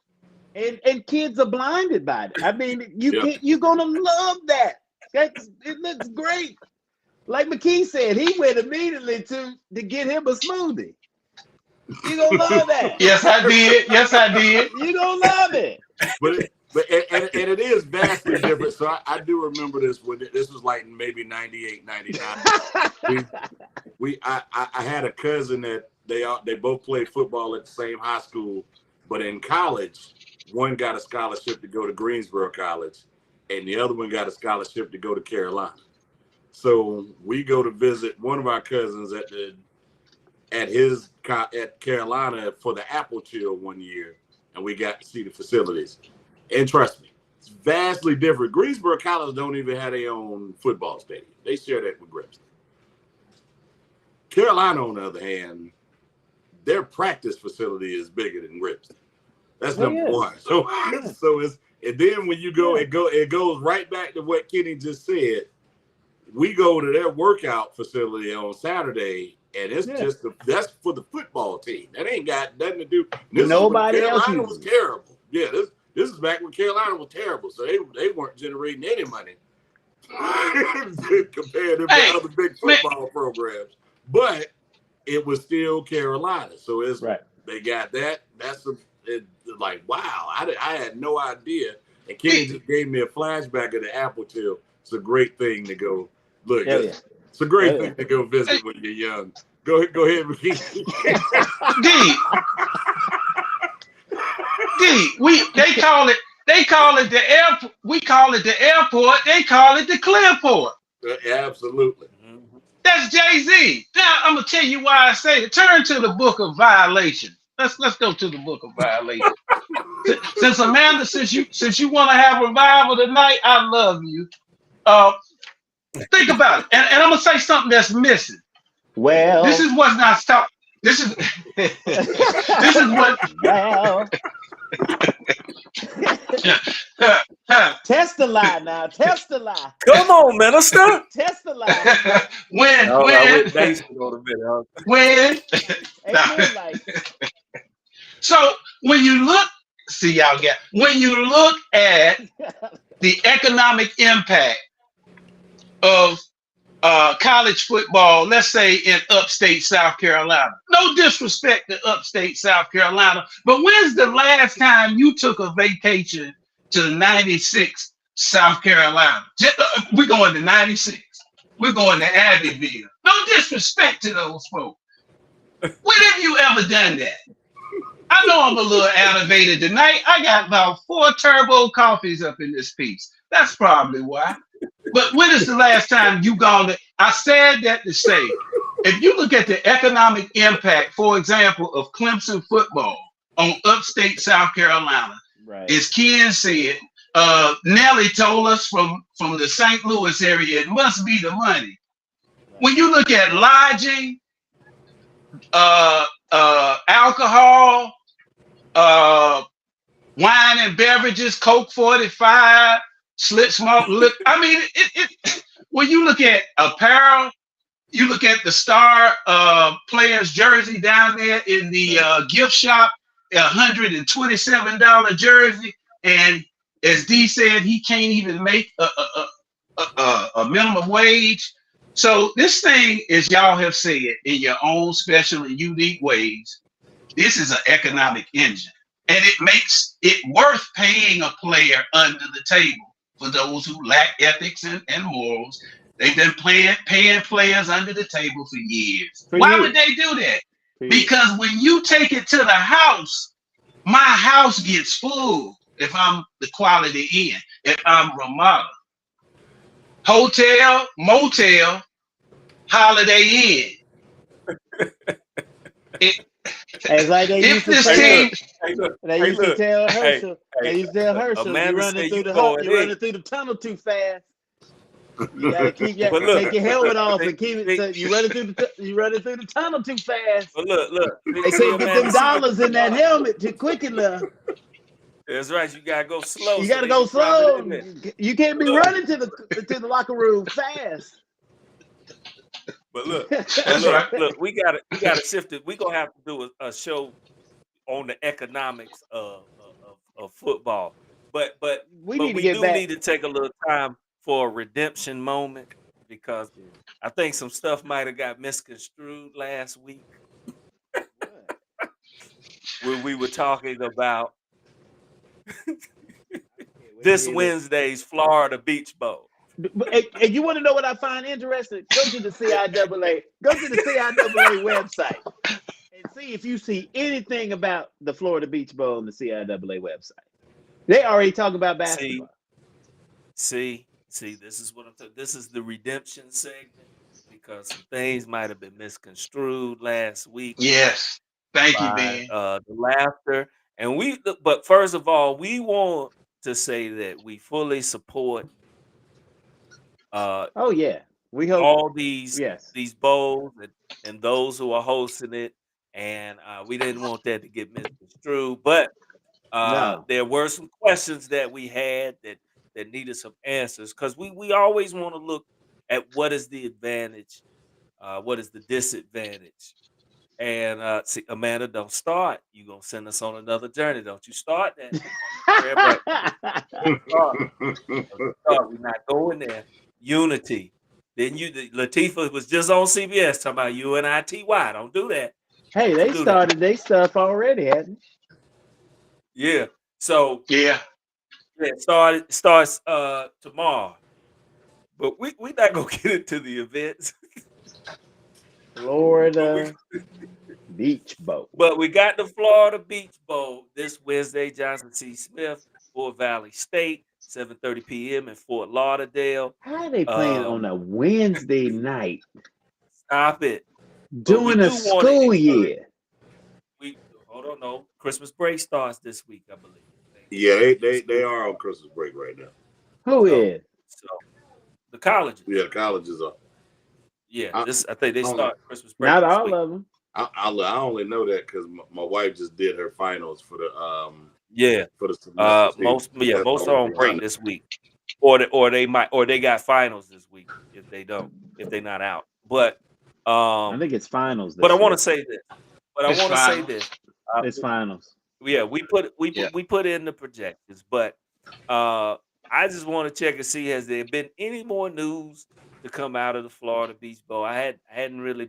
and kids are blinded by it. I mean, Yep. you're gonna love that. It looks great. Like McKee said, he went immediately to get him a smoothie. You gonna love that. Yes, I did. Yes, I did. You gonna love it. But it is vastly different. So I do remember this when this was like maybe 98, 99. I had a cousin that they both played football at the same high school, but in college, one got a scholarship to go to Greensboro College, and the other one got a scholarship to go to Carolina. So we go to visit one of our cousins at Carolina for the Apple Chill one year, and we got to see the facilities. And trust me, it's vastly different. Greensboro College don't even have their own football stadium. They share that with Grimsley. Carolina, on the other hand, their practice facility is bigger than Grimsley. That's number one. So it's, and then when you go, it goes right back to what Kenny just said. We go to their workout facility on Saturday, and it's just that's for the football team. That ain't got nothing to do. Nobody else Carolina was terrible. Yeah, this is back when Carolina was terrible, so they weren't generating any money compared to the other big football programs. But it was still Carolina, so it's they got that. That's like wow, I had no idea. And Kenny just gave me a flashback of the Apple Till. It's a great thing to go look. It's a great thing to go visit when you're young. Go ahead, McKee. They call it the airport. We call it the airport. They call it the Clearport. Absolutely. That's Jay-Z. Now I'm gonna tell you why I say it. Turn to the book of violation. Let's go to the book of violation. Since Amanda, since you want to have revival tonight, I love you. Think about it, and I'm gonna say something that's missing. Well, this is what's not stopped. This is what. Well, test the lie now. Test the lie. Come on, minister. Test the lie. when so when you look, when you look at the economic impact of college football, let's say in upstate South Carolina. No disrespect to upstate South Carolina, but when's the last time you took a vacation to 96 South Carolina? We're going to 96. We're going to Abbeville. No disrespect to those folks. When have you ever done that? I know I'm a little elevated tonight. I got about 4 turbo coffees up in this piece. That's probably why. But when is the last time you gone to? I said that to say, if you look at the economic impact, for example, of Clemson football on upstate South Carolina, as Ken said, Nelly told us from the St. Louis area, it must be the money. When you look at lodging, alcohol, wine and beverages, Coke 45, Slit Smoke. I mean, when you look at apparel, you look at the star player's jersey down there in the gift shop, $127 jersey, and as D said, he can't even make a minimum wage. So this thing, as y'all have said in your own special and unique ways, this is an economic engine, and it makes it worth paying a player under the table. For those who lack ethics and morals, they've been paying players under the table for years. Why would they do that? Because when you take it to the house, my house gets full if I'm the Quality Inn, if I'm Ramada. Hotel, motel, Holiday Inn. It's like they used to say. They used to tell Herschel. They used to tell Herschel, "You running through the tunnel too fast. You gotta keep take your helmet off and keep it. So you running through the tunnel too fast." But look. They say get them dollars in that helmet too quick enough. That's right. You gotta go slow. You gotta go slow. You can't be running to the locker room fast. But look, we gotta shift it. We're gonna have to do a show on the economics of football. But but We but need to we get do back. need to take a little time for a redemption moment because I think some stuff might have got misconstrued last week What? when we were talking about I can't wait to this hear this. Wednesday's Florida Beach Bowl. And you want to know what I find interesting? Go to the CIAA. Go to the CIAA website and see if you see anything about the Florida Beach Bowl on the CIAA website. They already talk about See, basketball. see, this is what I'm talking. This is the redemption segment because some things might have been misconstrued last week Yes. Thank you, by Ben. the laughter. And but first of all, we want to say that we fully support uh, Oh yeah, we hope. all these Yes. bowls and those who are hosting it, and we didn't want that to get misconstrued. But No. there were some questions that we had that needed some answers because we always want to look at what is the advantage, what is the disadvantage. And see, Amanda, don't start. You gonna send us on another journey. Don't you start that on the prayer breakfast. Don't start. Don't you start. We're not going there. Unity. Then Latifah was just on CBS talking about UNITY. Don't do that. Hey, Don't you they do that. started their stuff already, hadn't Yeah. So Yeah. yeah, starts tomorrow. But we not gonna get into the events. they? But we Florida Beach Bowl. but we got the Florida Beach Bowl this Wednesday. Johnson C. Smith, Fort Valley State, 7:30 p.m. in Fort Lauderdale. How are they playing on Um, a Wednesday night Stop it. But we during a do want to school encourage. year? We hold on, no. Christmas break starts this week, I believe. Yeah, The they school are on Christmas break right now. Who so is? so the colleges. Yeah, colleges are. Yeah, I, I think they I only, start Christmas break Not this all week. of them. I only know that because my wife just did her finals Yeah. for the semester. See, Most that's the most are only on thing I break know. this week. Or they got finals this week if they don't, if they're not out. I think it's finals But I this want to week. say this. But I It's want to say final. this. It's finals. Yeah, Yeah. we put in the projections, but I just want to check and see has there been any more news to come out of the Florida Beach Bowl. I hadn't really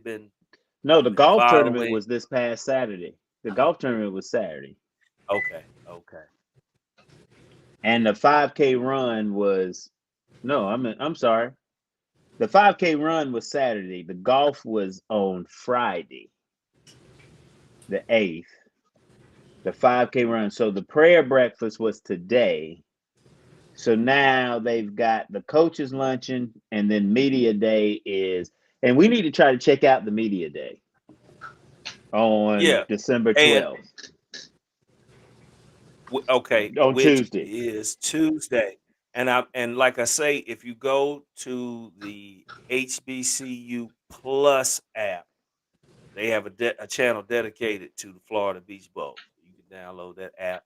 No, the been golf tournament following. was this past Saturday. The golf tournament was Saturday. Okay, okay. And the 5K run was no, I'm sorry. The 5K run was Saturday. The golf was on Friday, the 8th. The 5K run. So the prayer breakfast was today. So now they've got the coaches luncheon and then media day is, and we need to try to check out the media day on Yeah, December and 12th okay, on which Tuesday. is Tuesday, and like I say, if you go to the HBCU Plus app, they have a channel dedicated to the Florida Beach Bowl. You can download that app,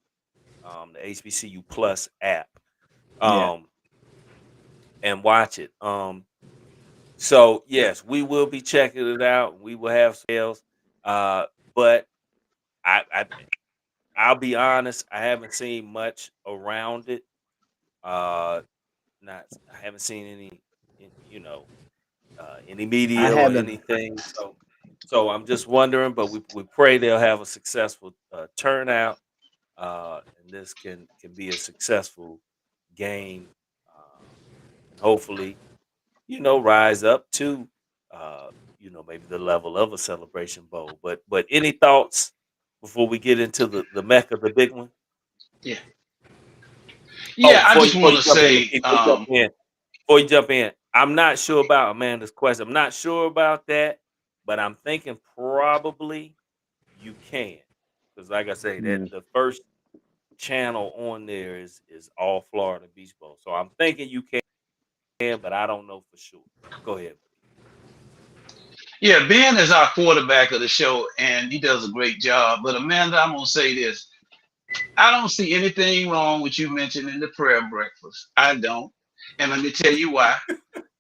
the HBCU Plus app, Yeah. um, and watch it. So yes, we will be checking it out. We will have sales, uh, but I I'll be honest, I haven't seen much around it. Uh, not I haven't seen any, any I media or haven't. anything. So I'm just wondering, but we pray they'll have a successful turnout, and this can be a successful game, and hopefully, rise up to, maybe the level of a Celebration Bowl. But any thoughts before we get into the mecca, the big one? Yeah. Oh, Yeah. I just before want you to jump in, say, before you jump in, I'm not sure about Amanda's question. I'm not sure about that, but I'm thinking probably you can, because like I say, that Mm, the first channel on there is all Florida Beach Bowl. So I'm thinking you can, but I don't know for sure. Go ahead. yeah, Ben is our quarterback of the show, and he does a great job. But Amanda, I'm gonna say this: I don't see anything wrong with you mentioning the prayer breakfast. I don't, and let me tell you why.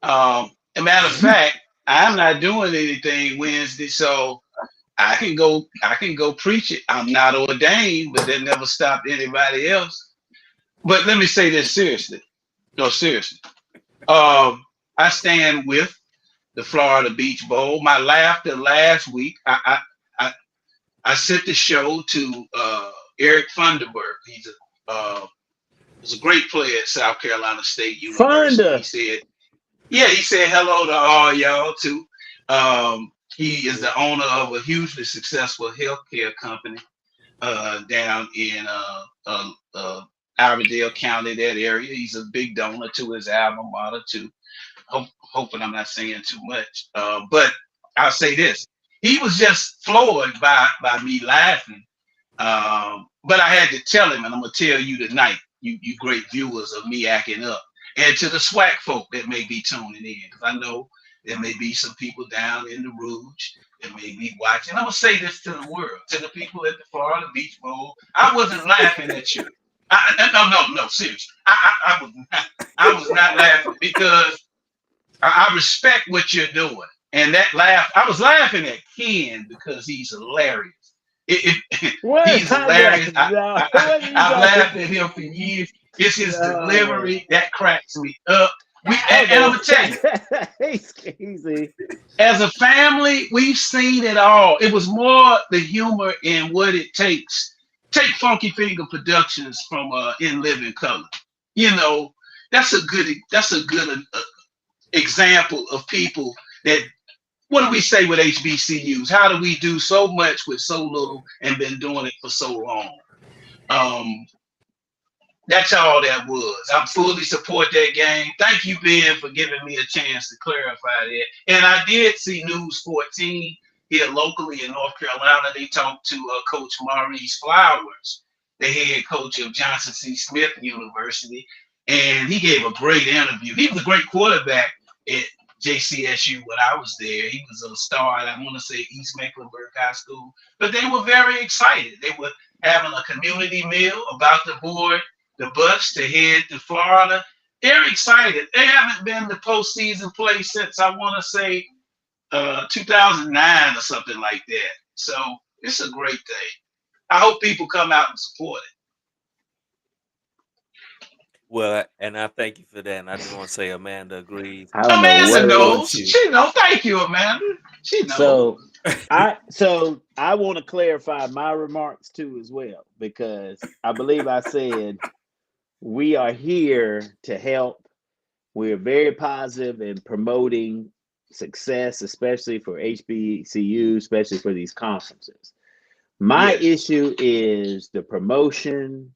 A matter of fact, I'm not doing anything Wednesday, so I can go. I can go preach it. I'm not ordained, but that never stopped anybody else. but let me say this seriously. No, seriously. I stand with the Florida Beach Bowl. My laughter last week, I, I sent the show to Eric Funderburg. Was a great player at South Carolina State University. He Fonda. said, yeah, he said hello to all y'all too. He is the owner of a hugely successful healthcare company down in Iredell County, that area. He's a big donor to his alma mater too. Hoping I'm not saying too much, but I'll say this: he was just floored by me laughing. But I had to tell him, and I'm gonna tell you tonight, you great viewers of me acting up, and to the swag folk that may be tuning in, because I know there may be some people down in the Rouge that may be watching. I'm gonna say this to the world, to the people at the Florida Beach Bowl. I wasn't laughing at you. No, seriously. I was not laughing because I respect what you're doing. And that laugh, I was laughing at Ken because he's hilarious. What? He's hilarious. No, what are you I've talking laughed at him for years. It's his No. delivery that cracks me up. And I'm gonna tell you, He's easy. as a family, we've seen it all. It was more the humor and what it takes. Take Funky Finger Productions from In Living Color. You know, that's a good example of people that, what do we say with HBCUs? How do we do so much with so little and been doing it for so long? Um, that's all that was. I fully support that game. Thank you, Ben, for giving me a chance to clarify that. And I did see News 14 here locally in North Carolina. They talked to Coach Maurice Flowers, the head coach of Johnson C. Smith University, and he gave a great interview. He was a great quarterback at JCSU when I was there. He was a star at, I want to say, East Mecklenburg High School. But they were very excited. They were having a community meal about to board the bus to head to Florida. They're excited. They haven't been to postseason play since, I want to say, 2009 or something like that. So it's a great thing. I hope people come out and support it. Well, and I thank you for that. And I just want to say Amanda agrees. I don't know Amanda what it knows. is. She knows. Thank you, Amanda. She knows. So I want to clarify my remarks too as well, because I believe I said we are here to help. We're very positive in promoting success, especially for HBCU, especially for these conferences. My issue is the promotion.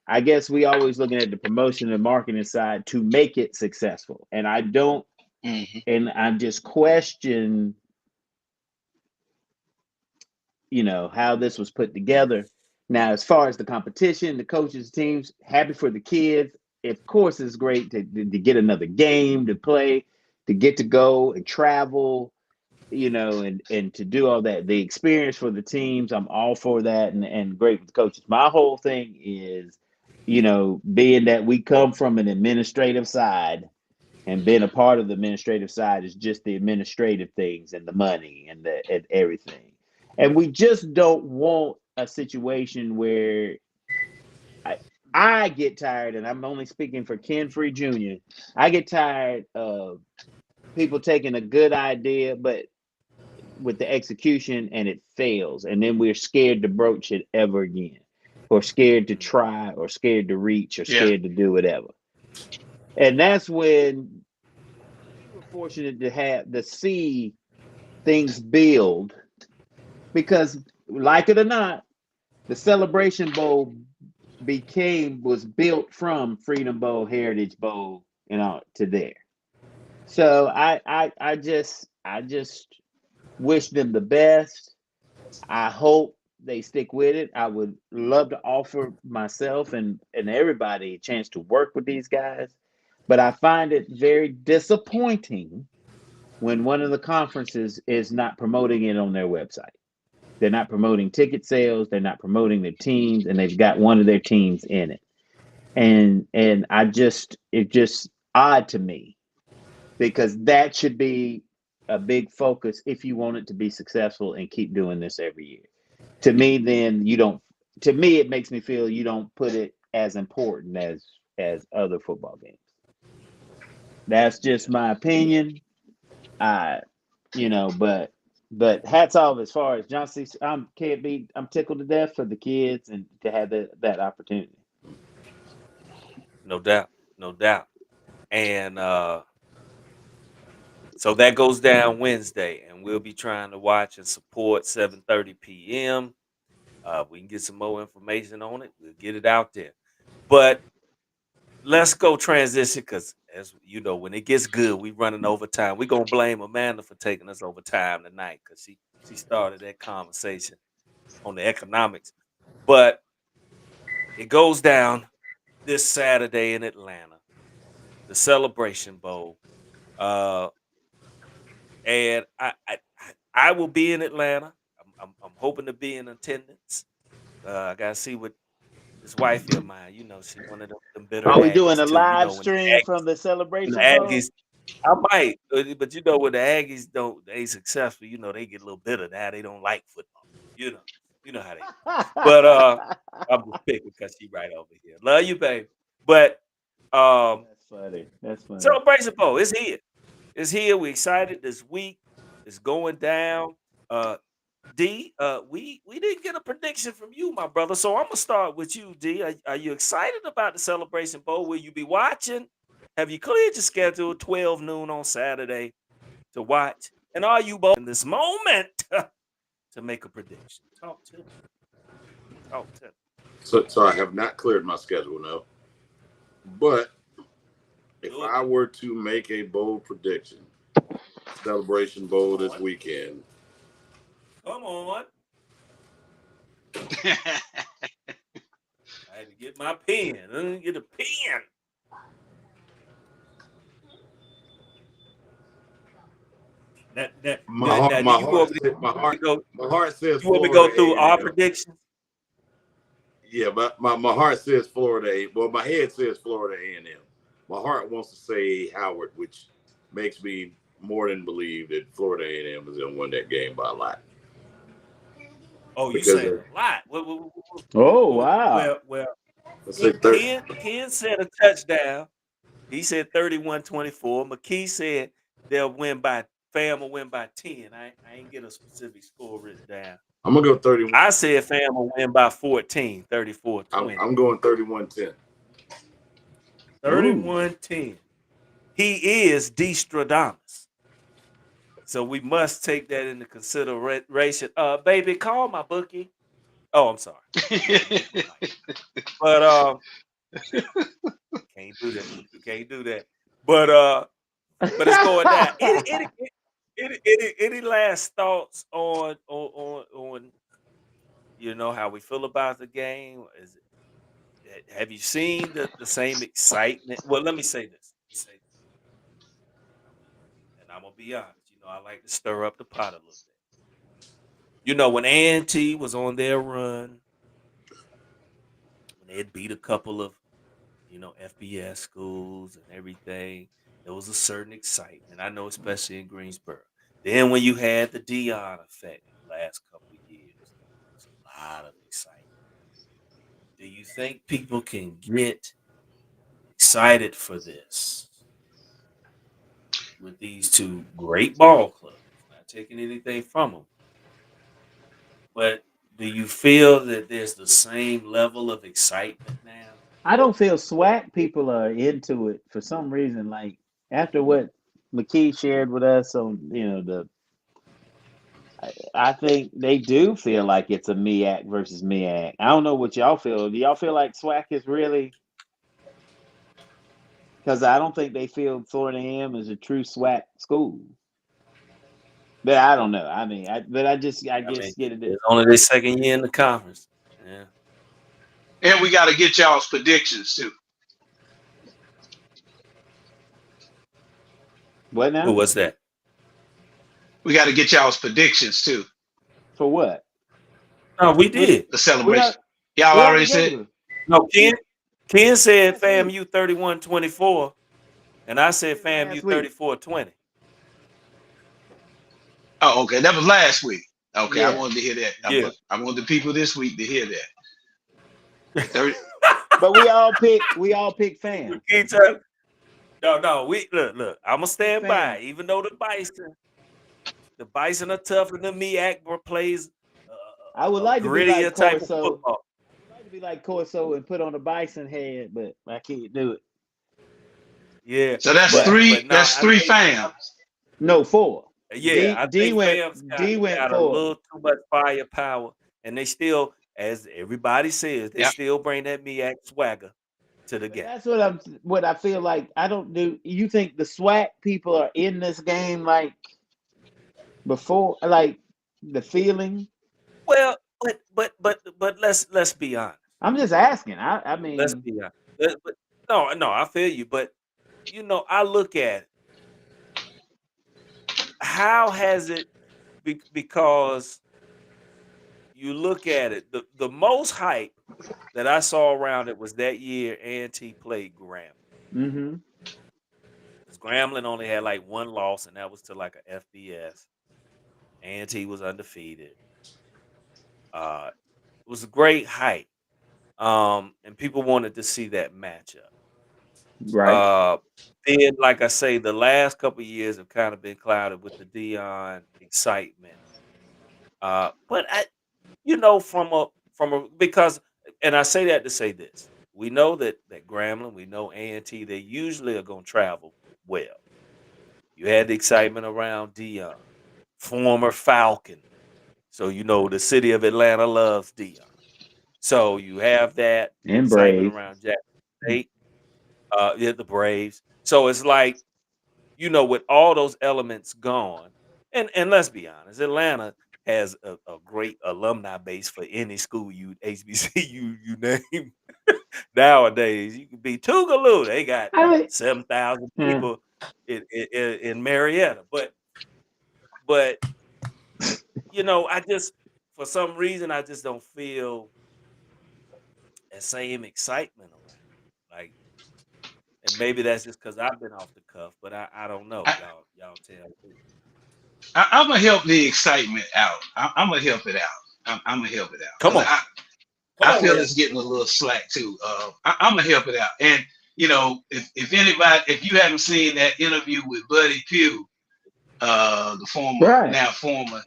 I guess we always looking at the promotion and marketing side to make it successful. And I don't, and I just question, how this was put together. Now, as far as the competition, the coaches, teams, happy for the kids. Of course, it's great to get another game to play, to get to go and travel, and to do all that. The experience for the teams, I'm all for that, and great with the coaches. My whole thing is, being that we come from an administrative side, and being a part of the administrative side is just the administrative things and the money and everything. And we just don't want a situation where I get tired, and I'm only speaking for Ken Free Jr. I get tired of people taking a good idea, but with the execution, and it fails. And then we're scared to broach it ever again, or scared to try, or scared to reach, or scared to do whatever. And that's when we were fortunate to see things build, because like it or not, the Celebration Bowl was built from Freedom Bowl, Heritage Bowl, to there. So I just wish them the best. I hope they stick with it. I would love to offer myself and everybody a chance to work with these guys, but I find it very disappointing when one of the conferences is not promoting it on their website. They're not promoting ticket sales. They're not promoting their teams, and they've got one of their teams in it. And it's just odd to me, because that should be a big focus if you want it to be successful and keep doing this every year. To me, then it makes me feel you don't put it as important as other football games. That's just Yeah. my opinion. I, but hats off as far as John C. I'm tickled to death for the kids and to have that opportunity. No doubt. No doubt. And so that goes down Wednesday, and we'll be trying to watch and support 7:30 p.m. We can get some more information on it. We'll get it out there. But let's go transition because, as you know, when it gets good, we running overtime. We're gonna blame Amanda for taking us over time tonight because she started that conversation on the economics. But it goes down this Saturday in Atlanta, the Celebration Bowl. Uh, and I will be in Atlanta. I'm hoping to be in attendance. I gotta see what this wifey of mine, she one of them bitter Are we doing Aggies a too. live When the stream Aggies, from the when the Celebration Bowl? Aggies, I might, but when the Aggies don't, they successful. They get a little bitter now. They don't like football. You know how they do. But I'm just picking because she right over here. Love you, baby. But That's funny. That's funny. Celebration Bowl, it's here. It's here. We excited this week. It's going down. Uh, D, we didn't get a prediction from you, my brother. So I'm gonna start with you, D. Are you excited about the Celebration Bowl? Will you be watching? Have you cleared your schedule 12 noon on Saturday to watch? And are you both in this moment to make a prediction? Talk to me. Talk to me. So I have not cleared my schedule, no. But if Do it. I were to make a bold prediction, Celebration Come Bowl this on. weekend, Come on. I had to get my pen. I didn't get a pen. Now, do my you heart want me said to go? my heart says You want me to Florida go through A and our M. predictions? Yeah, but my heart says Florida A. Well, my head says Florida A and M. My heart wants to say Howard, which makes me more than believe that Florida A and M is going to win that game by a lot. Oh, you Because saying a lot. Oh wow. Well, let's say Ken said a touchdown. He said 31-24. McKee said they'll win by Fam will win by 10. I ain't get a specific score written down. I'm gonna go 30. I said Fam will win by 14, 34-20. I'm going 31-10. Ooh. 31-10. He is Destradamus. So we must take that into consideration. Baby, call my bookie. Oh, I'm sorry. But can't do that. You can't do that. But it's going down. Any last thoughts on how we feel about the game? Have you seen the same excitement? Well, let me say this. And I'm gonna be honest. I like to stir up the pot a little bit. When A&T was on their run, when they had beat a couple of FBS schools and everything. There was a certain excitement. I know, especially in Greensboro. Then when you had the Dion effect the last couple of years, there was a lot of excitement. Do you think people can get excited for this with these two great ball clubs? Not taking anything from them, but do you feel that there's the same level of excitement now? I don't feel SWAC people are into it for some reason. Like after what McKee shared with us on, I think they do feel like it's a MEAC versus MEAC. I don't know what y'all feel. Do y'all feel like SWAC is really? Because I don't think they feel Florida A&M is a true SWAC school. But I don't know. I mean, I guess I mean, get it. it's only their second year in the conference. Yeah. And we got to get y'all's predictions too. What Who now? was that? We got to get y'all's predictions too. For what? No, we We did. The we celebration. are Y'all we already already said. gave it. No, Ken said Last week. FAMU 31-24, and I said FAMU Last week. 34-20. Oh, okay. That was last week. Okay, I Yeah. wanted to hear that. Yeah. I want the people this week to hear that. 30. But we all pick We fam. keep trying. No. We look. I'm gonna Pick stand by. fam. Even though the Bison are tough, and the MEAC plays I would a like to be like grittier type of Corso. football. I would like to be like Corso and put on a bison head, but I can't do it. Yeah, So that's But three. but no, That's three fams. no, 4. yeah, I think Fam's D went got a 4. little too much firepower, and they still, as everybody says, they Yeah. still bring that MEAC swagger to the But game. that's what I feel like. I don't do. You think the SWAC people are in this game like before, like the feeling? Well, but let's be honest. I'm just asking. I Let's mean, be honest. But no, I feel you. But I look at it. How has it? Because you look at it, the most hype that I saw around it was that year A&T played Grambling. mm-hmm. Because Grambling only had like one loss, and that was to like a FBS. A&T was undefeated. It was a great hype. And people wanted to see that matchup. Right. Uh, then, like I say, the last couple of years have kind of been clouded with the Dion excitement. But from a because, and I say that to say this: we know that Grambling, we know A&T, they usually are going to travel well. You had the excitement around Dion, former Falcon, so the city of Atlanta loves Dion. So you have that And excitement Brave. around Jackson State, yeah, the Braves. So it's like, with all those elements gone, and let's be honest, Atlanta has a great alumni base for any school HBCU you name nowadays. You could be Tougaloo, they got I mean, 7,000 yeah. people in Marietta, but I just, for some reason, I just don't feel that same excitement around. Like, and maybe that's just because I've been off the cuff, but I don't know. I, Y'all tell me. I'm gonna help the excitement out. I'm gonna help it out. I'm gonna help it out Come because on, come I on feel here. it's getting a little slack too. I'm gonna help it out. And if anybody, if you haven't seen that interview with Buddy Pugh, Right. now former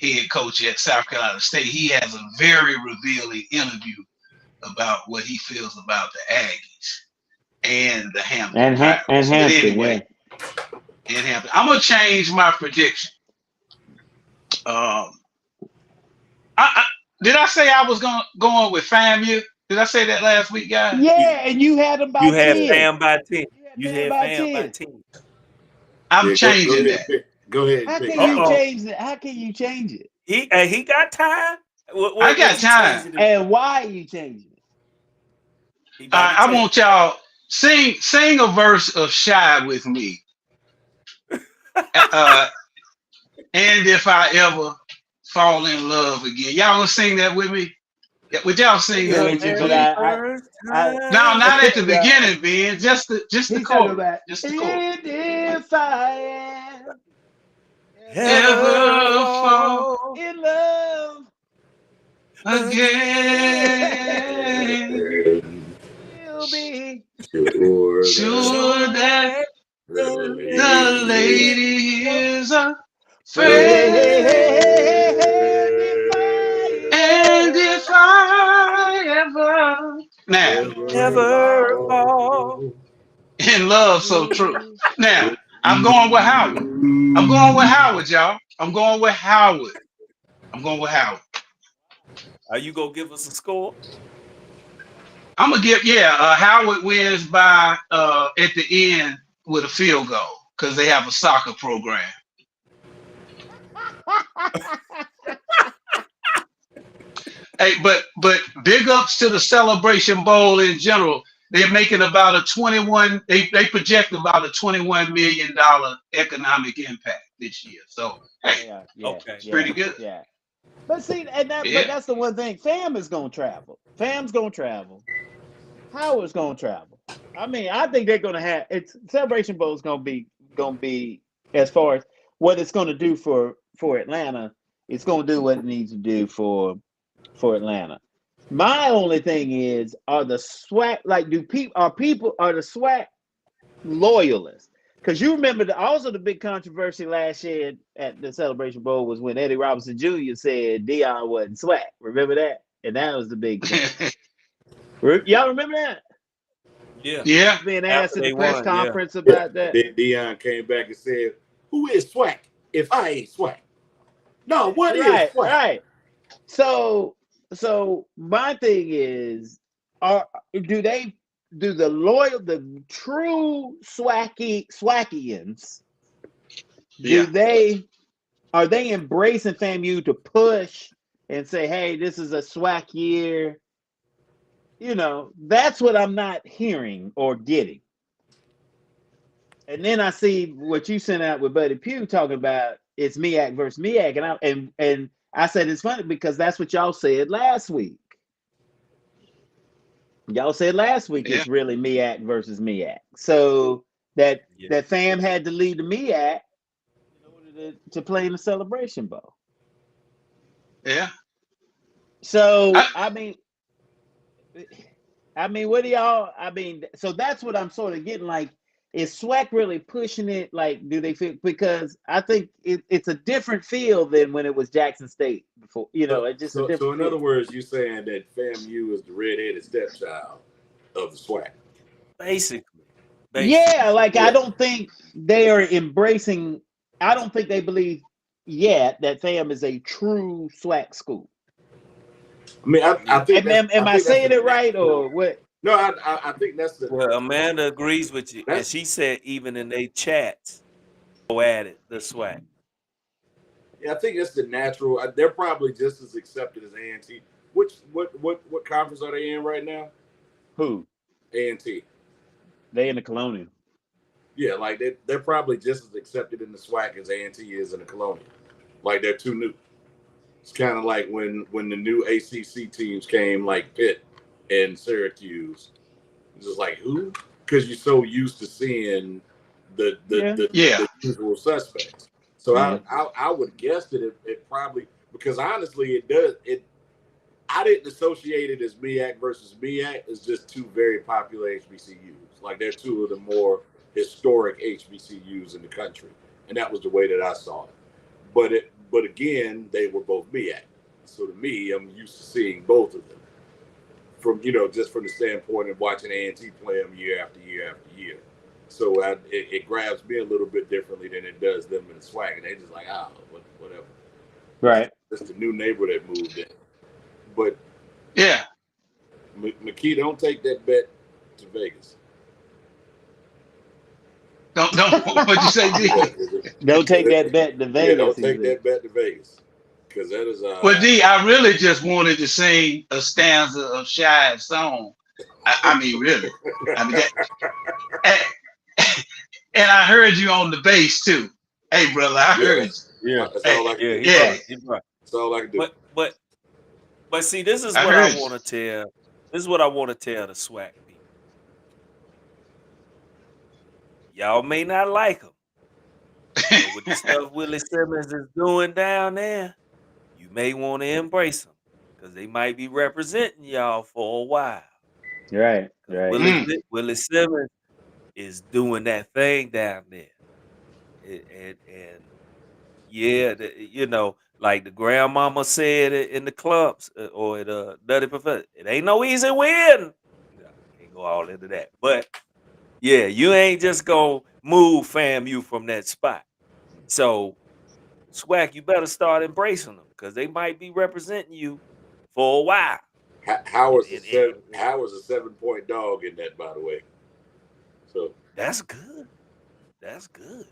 head coach at South Carolina State, he has a very revealing interview about what he feels about the Aggies and the Hampton And Pirates. But Hampton, yeah. anyway, in Hampton, I'm gonna change my prediction. Um, I did I say I was going with FAMU? Did I say that last week, guys? You Yeah, and you had them by you had 10. fam by 10. You had You fam had by fam by 10. 10. I'm Yeah, go changing ahead that. and pick. Go ahead and How pick can you Uh-oh. Hampton. change it? How can you change it? He got time. I What got you time. changing it? And why you changing it? He about to I tell want y'all sing a verse of "Shy" with me. Uh, and if I ever fall in love again, y'all gonna sing that with me? Yeah, would y'all you. sing Sing that The with with me, you, but very please? first I No, time. not at the yeah. beginning, Ben. Just the He's talking chorus. about Just the chorus. and if I am Ever Ever ever fall fall in love again? again, And you'll be sure Sure sure that that that the the lady lady lady of is a friend friend. if I And if ever I ever now ever ever fall. fall in love so true. Now I'm going with Howard. I'm going with Howard, y'all. I'm going with Howard. I'm going with Howard. Are you gonna give us a score? I'm gonna give Howard wins by at the end with a field goal because they have a soccer program. Hey, but big ups to the Celebration Bowl in general. They're making about a 21. They project about a $21 million economic impact this year. So hey, yeah, yeah, Okay. it's yeah, pretty good. yeah. But see, but Yeah. that's the one thing. Fam is gonna travel. Fam's gonna travel. Howard's gonna travel. I mean, I think they're gonna have it's Celebration Bowl is gonna be as far as what it's gonna do for Atlanta. It's gonna do what it needs to do for Atlanta. My only thing is, are the SWAC like are the SWAC loyalists? Because you remember also the big controversy last year at the Celebration Bowl was when Eddie Robinson Jr. said Dion wasn't SWAC. Remember that? And that was the big thing. Y'all remember that? Yeah. He Yeah. was being asked After at the they press won, yeah. conference Yeah. about that. Then Dion came back and said, "Who is SWAC if I ain't SWAC? No, what is Right, SWAC?" right. So, so my thing is, are do they the true swackians? Do Yeah. they are they embracing FAMU to push and say, hey, this is a SWAC year? That's what I'm not hearing or getting. And then I see what you sent out with Buddy Pugh talking about it's MEAC versus MEAC, and I said it's funny because that's what y'all said last week. Y'all said last week Yeah. it's really MEAC versus MEAC. So that Yeah. that fam had to leave the MEAC in order to play in the Celebration Bowl. Yeah. I, So I mean, what do y'all? I mean, so that's what I'm sort of getting. Like, is SWAC really pushing it? Like, do they feel? Because I think it's a different feel than when it was Jackson State before. So, It's just a so different in other feel. words, you saying that FAMU is the redheaded stepchild of the SWAC? Basically. Yeah, Basically. like I Yeah. don't think they are embracing. I don't think they believe yet that FAM is a true SWAC school. I mean, Yeah. Am I I think that's saying the it right natural. or what? No, I think that's the Well, Amanda agrees with you. And that's she said even in their chats, go at it, the swag. yeah, I think that's the natural. They're probably just as accepted as A&T. Which what conference are they in right now? Who? A&T. They in the Colonial. Yeah, like they're probably just as accepted in the SWAC as A&T is in the Colonial. Like they're too new. It's kind of like when the new ACC teams came, like Pitt and Syracuse. It's just like who? Because you're so used to seeing the the, Yeah, the, yeah. the usual suspects. So yeah. I would guess that it probably because honestly it does it. I didn't associate it as MEAC versus MEAC. It's just two very popular HBCUs. Like they're two of the more historic HBCUs in the country, and that was the way that I saw it. But again, they were both MEAC. So to me, I'm used to seeing both of them from just from the standpoint of watching A&T play them year after year after year. So it grabs me a little bit differently than it does them in the swag, and they just like whatever. It's Right. just a new neighbor that moved in. But Yeah. McKee, don't take that bet to Vegas. Don't. What'd you say, D? Yeah, Don't take that bet to yeah, Vegas, don't he take said. that bet to Vegas because that is Well, D, I really just wanted to sing a stanza of Shy's song. I mean, really. I mean that. And, and I heard you on the bass too. Hey, brother, I yeah, heard you. Yeah. that's Hey, all I can Yeah, do. he yeah, right. He right. That's all I can do. But see, this is I what I heard want to tell. This is what I want to tell the SWAC people. Y'all may not like him, you. but with the stuff Willie Simmons is doing down there, you may want to embrace them because they might be representing y'all for a while. Right, Because right. Willie Simmons is doing that thing down there, and yeah, like the grandmama said it in the clubs or at Nutty Professor, it ain't no easy win. No, can't go all into that, but yeah, you ain't just gonna move FAMU from that spot. So Swag, you better start embracing them because they might be representing you for a while. And, Howard's a and, and, seven. and Howard's a 7 point dog in that, by the way. So that's good. That's good.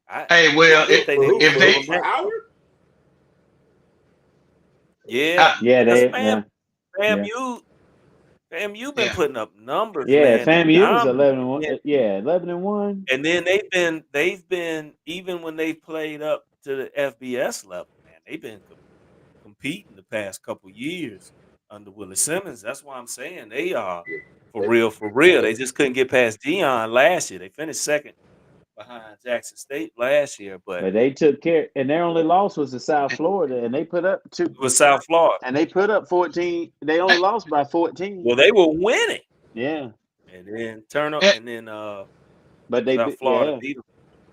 I Hey, I well, didn't think for they who? was if gonna they, give them For that. Howard? Yeah, I, Yeah, because yeah, yeah. FAMU been yeah, putting up numbers, Yeah, man, and FAMU was dominant. 11-1. Yeah, 11-1. And then they've been even when they've played up to the FBS level, man, they've been competing the past couple years under Willie Simmons. That's why I'm saying they are Yeah. for They, real, for real. They just couldn't get past Dion last year. They finished second behind Jackson State last year, but But they took care, and their only loss was to South Florida, and they put up it was South Florida. and they put up 14. They only lost by 14. Well, they were winning, Yeah, and then turn up, And, and then but they South Florida yeah, beat them,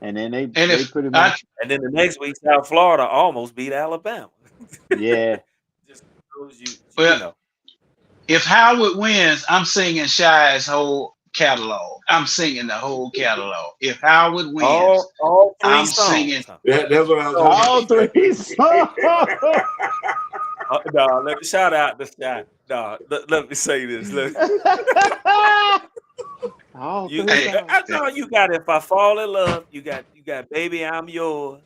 and then they and if pretty I much and then the next week South Florida almost beat Alabama. yeah. Just shows you, you well, know. if Howard wins, I'm singing Shy's whole catalog. I'm singing the whole catalog. If Howard wins, All three I'm songs. singing. Huh? That's what I was All about to say. 3 songs. No, let me shout out this guy. No, let me say this. All You, 3 Hey, songs. I know you got If I Fall in Love. You got Baby I'm Yours.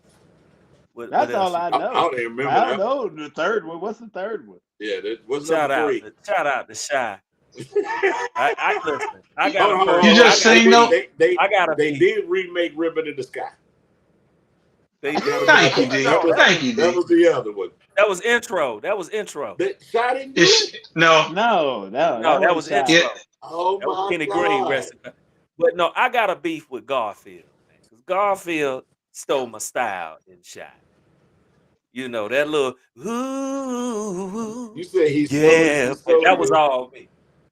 What That's else all you I got? know. I don't even remember I don't that. know the third one. What's the third one? Yeah, what's Shout number out, 3? shout out to Shy. I listen. I got Hold a on, hold person. you on. just sing beef. though. I got a They beef. did remake Ribbon in the Sky. They did. Thank you, D. No, Thank you, That D. was the other one. that was intro. That was intro. Shot didn't do It's it. no. No, No, that that wasn't was Shy. intro. It, Oh That was my Kenny Green. God. But no, I got a beef with Garfield, because Garfield stole my style in Shy. You know that little ooh, You said he yeah. stole That was your. all me.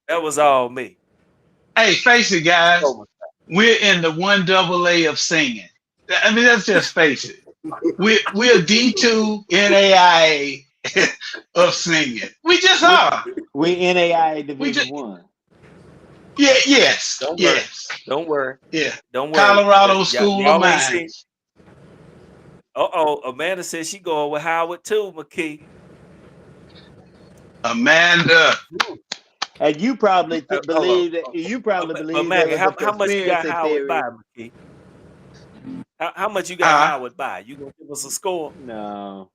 That was all me. hey, face it, guys. Stole my We're in the 1AA of singing. I mean, let's just face it. We're D2 NAIA of singing. We just are. We NAIA We Division just 1. yeah, yes, Don't worry. yes, Don't worry. yeah. Don't worry. Colorado School of Y'all ain't seen. Mines. Amanda said she going with Howard too, McKee. Amanda. And you probably Hold believe that on. there Maggie, was a how much you got conspiracy Howard by, theory. McKee? How much you got Huh? Howard by? You gonna give us a score? No.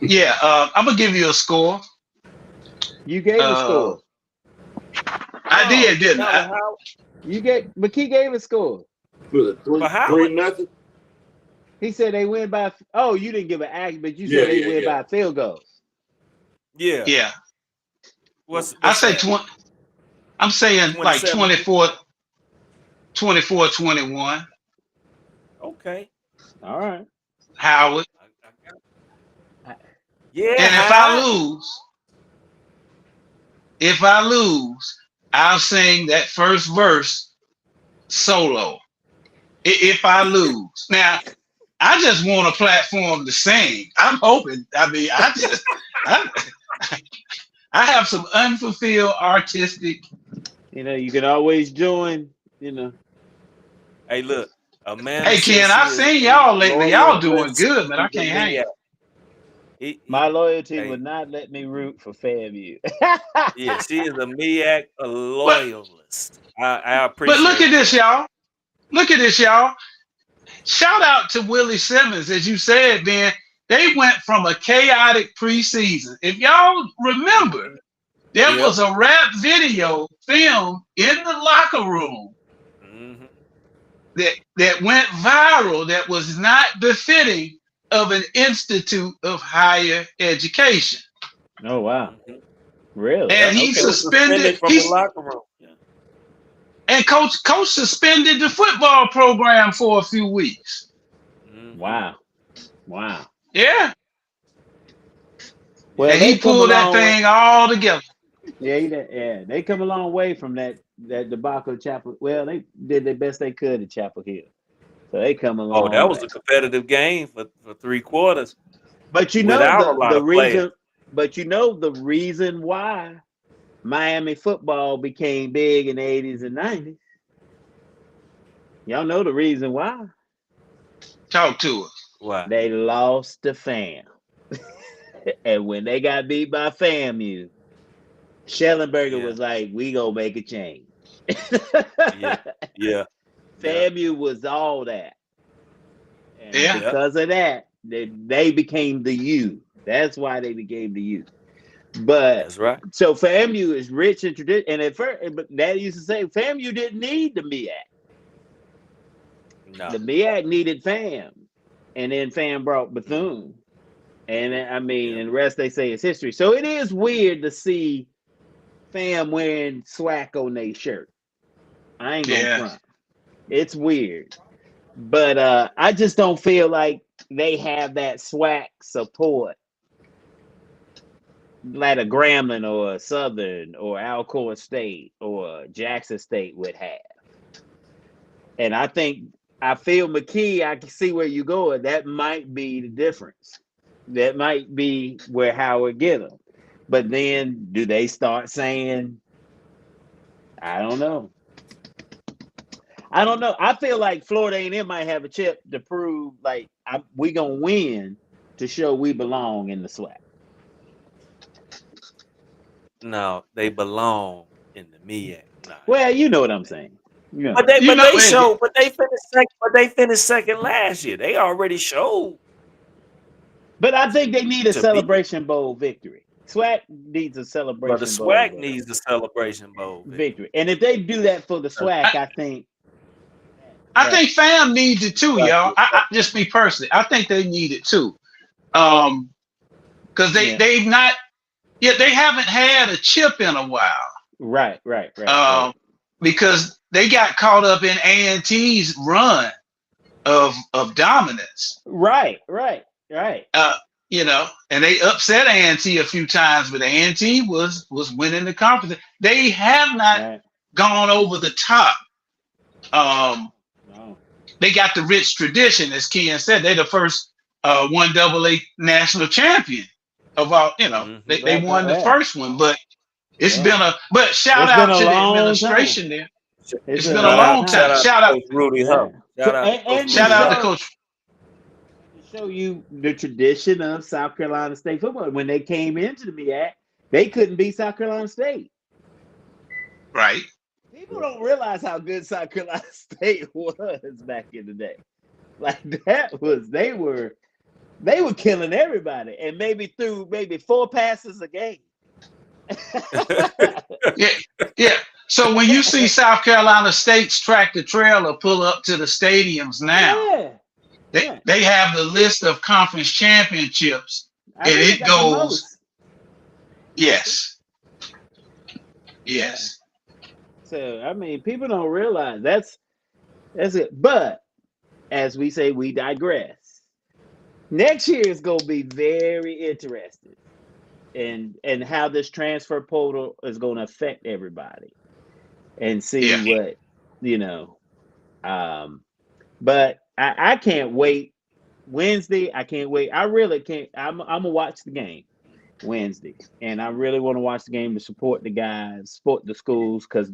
Yeah, I'm gonna give you a score. You gave a Uh, score. I did, you didn't got I? with Howard McKee gave a score. Was it for 3 Howard? 0? He said they win by you didn't give an act, but you Yeah, said they yeah, win yeah. by field goals. Yeah. Yeah, What's I say that? I'm saying like 27. 24-21. Okay. All right. Howard. Yeah, And if I lose, I'll sing that first verse solo. If I lose. Now, I just want a platform to sing. I'm hoping. I mean, I, I have some unfulfilled artistic. You can always join, Hey, look, Amanda Hey, says Ken, she I've is seen a y'all lately. Y'all doing loyalist good, man. to I the can't hang. MEAC. My loyalty Hey, would not let me root for FAMU. yeah, she is a MEAC, a But loyalist. I look at appreciate this, that. y'all. Look at this, y'all. Shout out to Willie Simmons, as you said, Ben. They went from a chaotic preseason. If y'all remember, Mhm. there Yep. was a rap video filmed in the locker room Mhm. that went viral that was not befitting of an institute of higher education. Oh wow. Mhm. Really? And Yep. he It was suspended suspended from the locker room. Yeah. and coach suspended the football program for a few weeks. Mhm. Wow. Wow. Yeah. Well, And he they come a pulled that long way. thing all together. Yeah, they come a long way from that debacle at Chapel. Well, they did the best they could at Chapel Hill, so they come a Oh, long that was way. a competitive game for 3 quarters But without a lot the of players. reason. But the reason why Miami football became big in the 80s and 90s. Y'all know the reason why. Talk to us. Why? They lost the fam, and when they got beat by FAMU, Schellenberger Yeah. was like, "We gonna make a change." Yeah. Yeah. Yeah. FAMU was all that. And Yeah. Yeah. because of that, they became the U. That's why they became the U. But That's right. so FAMU is rich in tradition. And at first, but Daddy used to say FAMU didn't need the MEAC. No. The MEAC needed FAM. And then FAM brought Bethune. And I mean, Yeah. and the rest they say is history. So it is weird to see FAM wearing SWAC on their shirt. I ain't gonna Yeah. front. It's weird. But I just don't feel like they have that SWAC support like a Grambling or a Southern or Alcoa State or Jackson State would have. And I feel McKee, I can see where you're going. That might be the difference. That might be where Howard get them. But then do they start saying, I don't know. I don't know. I feel like Florida A&M might have a chip to prove like we gonna win to show we belong in the SWAC. No, they belong in the MEAC. Nah. Well, you know what I'm saying. Yeah. But they You know, it- they finished second last year. They already showed But I think they need a to be. Celebration Bowl victory. SWAC needs a But the Celebration Bowl SWAC needs the Celebration Bowl victory. And if they do that for the SWAC, I think I think fam needs it too, y'all. I just me personally, I think they need it too. Because they've not yet, they haven't had a chip in a while. Right. Because they got caught up in A&T's run of dominance. Right. You know, and they upset A&T a few times, but A&T was winning the conference. They have not gone over the top. No. They got the rich tradition, as Ken said. They're the first 1AA national champion of all. You know, they won the first one, but it's been shout out to the administration there. It's been a long time. Shout out Coach Rudy Huff. Shout out to Coach. Show you the tradition of South Carolina State football. When they came into the MEAC, they couldn't beat South Carolina State. Right. People don't realize how good South Carolina State was back in the day. Like they were killing everybody, and maybe threw 4 passes a game. Yeah. So when you see South Carolina State's tractor trailer pull up to the stadiums now, they have the list of conference championships, and it goes. Yes. So I mean, people don't realize that's it. But as we say, we digress. Next year is going to be very interesting, and how this transfer portal is going to affect everybody, and see what But I can't wait. Wednesday, I can't wait. I really can't. I'm gonna watch the game Wednesday, and I really want to watch the game to support the guys, support the schools, because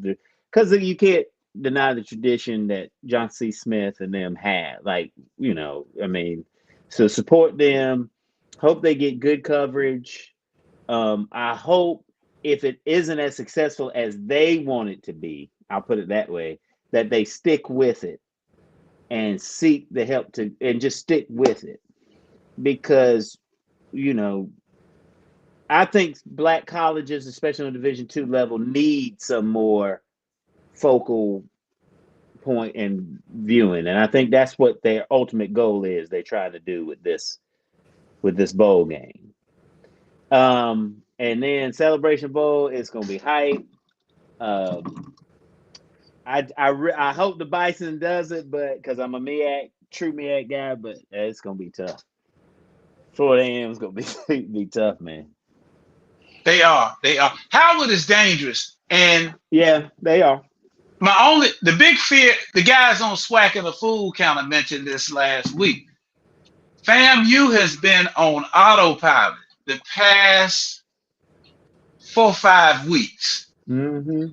you can't deny the tradition that John C. Smith and them had. Like, I mean, so support them. Hope they get good coverage. I hope if it isn't as successful as they want it to be, I'll put it that way, that they stick with it and seek the help and just stick with it, because I think black colleges, especially on Division II level, need some more focal point and viewing, and I think that's what their ultimate goal is. They try to do with this bowl game, and then Celebration Bowl is going to be hype. I hope the Bison does it, but because I'm a true MEAC guy, but it's gonna be tough. Florida A&M is gonna be tough, man. They are. Howard is dangerous, and yeah, they are. The big fear. The guys on SWAC and the Fool kind of mentioned this last week. FAMU has been on autopilot the past 4 or 5 weeks. Mm-hmm.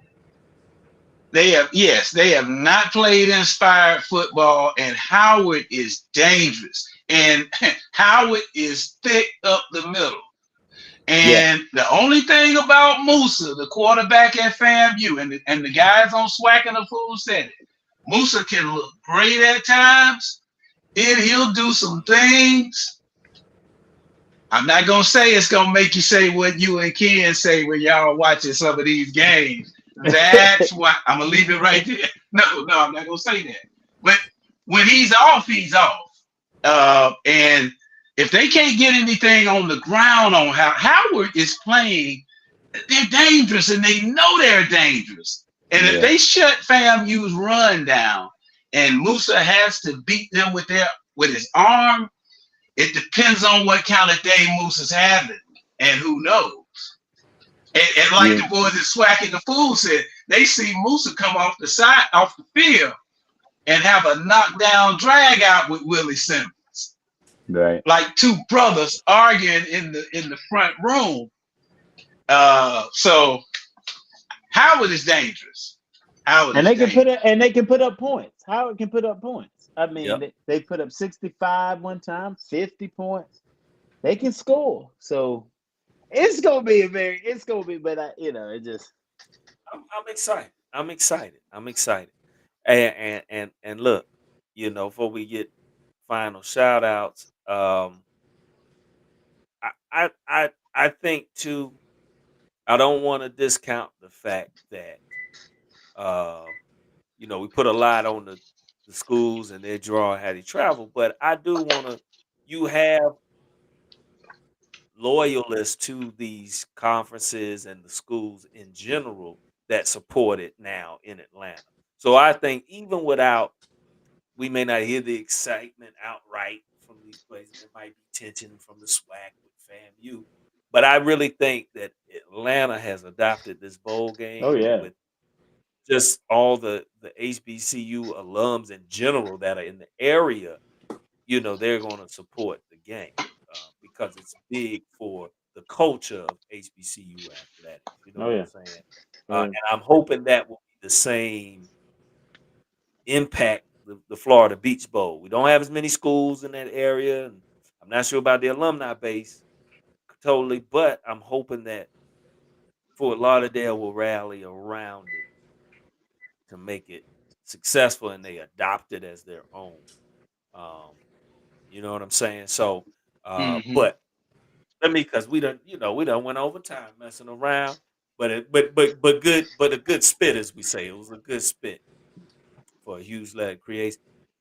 They have not played inspired football, and Howard is dangerous. And Howard is thick up the middle. And the only thing about Musa, the quarterback at FAMU, and the guys on SWAC and the Fool said it, Musa can look great at times, and he'll do some things. I'm not going to say it's going to make you say what you and Ken say when y'all watching some of these games. That's why I'm gonna leave it right there. No, I'm not gonna say that. But when he's off, he's off. And if they can't get anything on the ground on how Howard is playing, they're dangerous, and they know they're dangerous. And if they shut FAMU's run down and Musa has to beat them with his arm. It depends on what kind of day Musa's having, and who knows. And like Yeah, the boys at Swack and the Fool said, they see Musa come off the field, and have a knockdown drag out with Willie Simmons, right. like two brothers arguing in the front room. So Howard is dangerous. Howard And is they can put dangerous. it, and they can put up points. Howard can put up points. I mean, Yep. they put up 65 one time, 50 points. They can score. So it's gonna be, but it just I'm excited. I'm excited. I'm excited. And look, before we get final shout outs, I think too, I don't want to discount the fact that uh, we put a lot on the schools and their draw how they travel, but I do want to you have loyalists to these conferences and the schools in general that support it now in Atlanta. So I think even without we may not hear the excitement outright from these places, there might be tension from the SWAC with FAMU. But I really think that Atlanta has adopted this bowl oh game yeah. with just all the HBCU alums in general that are in the area, they're going to support the game because it's big for the culture of HBCU athletics. You know Oh what I'm yeah. saying? Oh yeah. And I'm hoping that will be the same impact the Florida Beach Bowl. We don't have as many schools in that area, and I'm not sure about the alumni base totally, but I'm hoping that Fort Lauderdale will rally around it to make it successful and they adopt it as their own. Um, you know what I'm saying? So, Mm-hmm. but let me because we done went over time messing around, but good, but a good spit as we say. It was a good spit for a huge letter creates.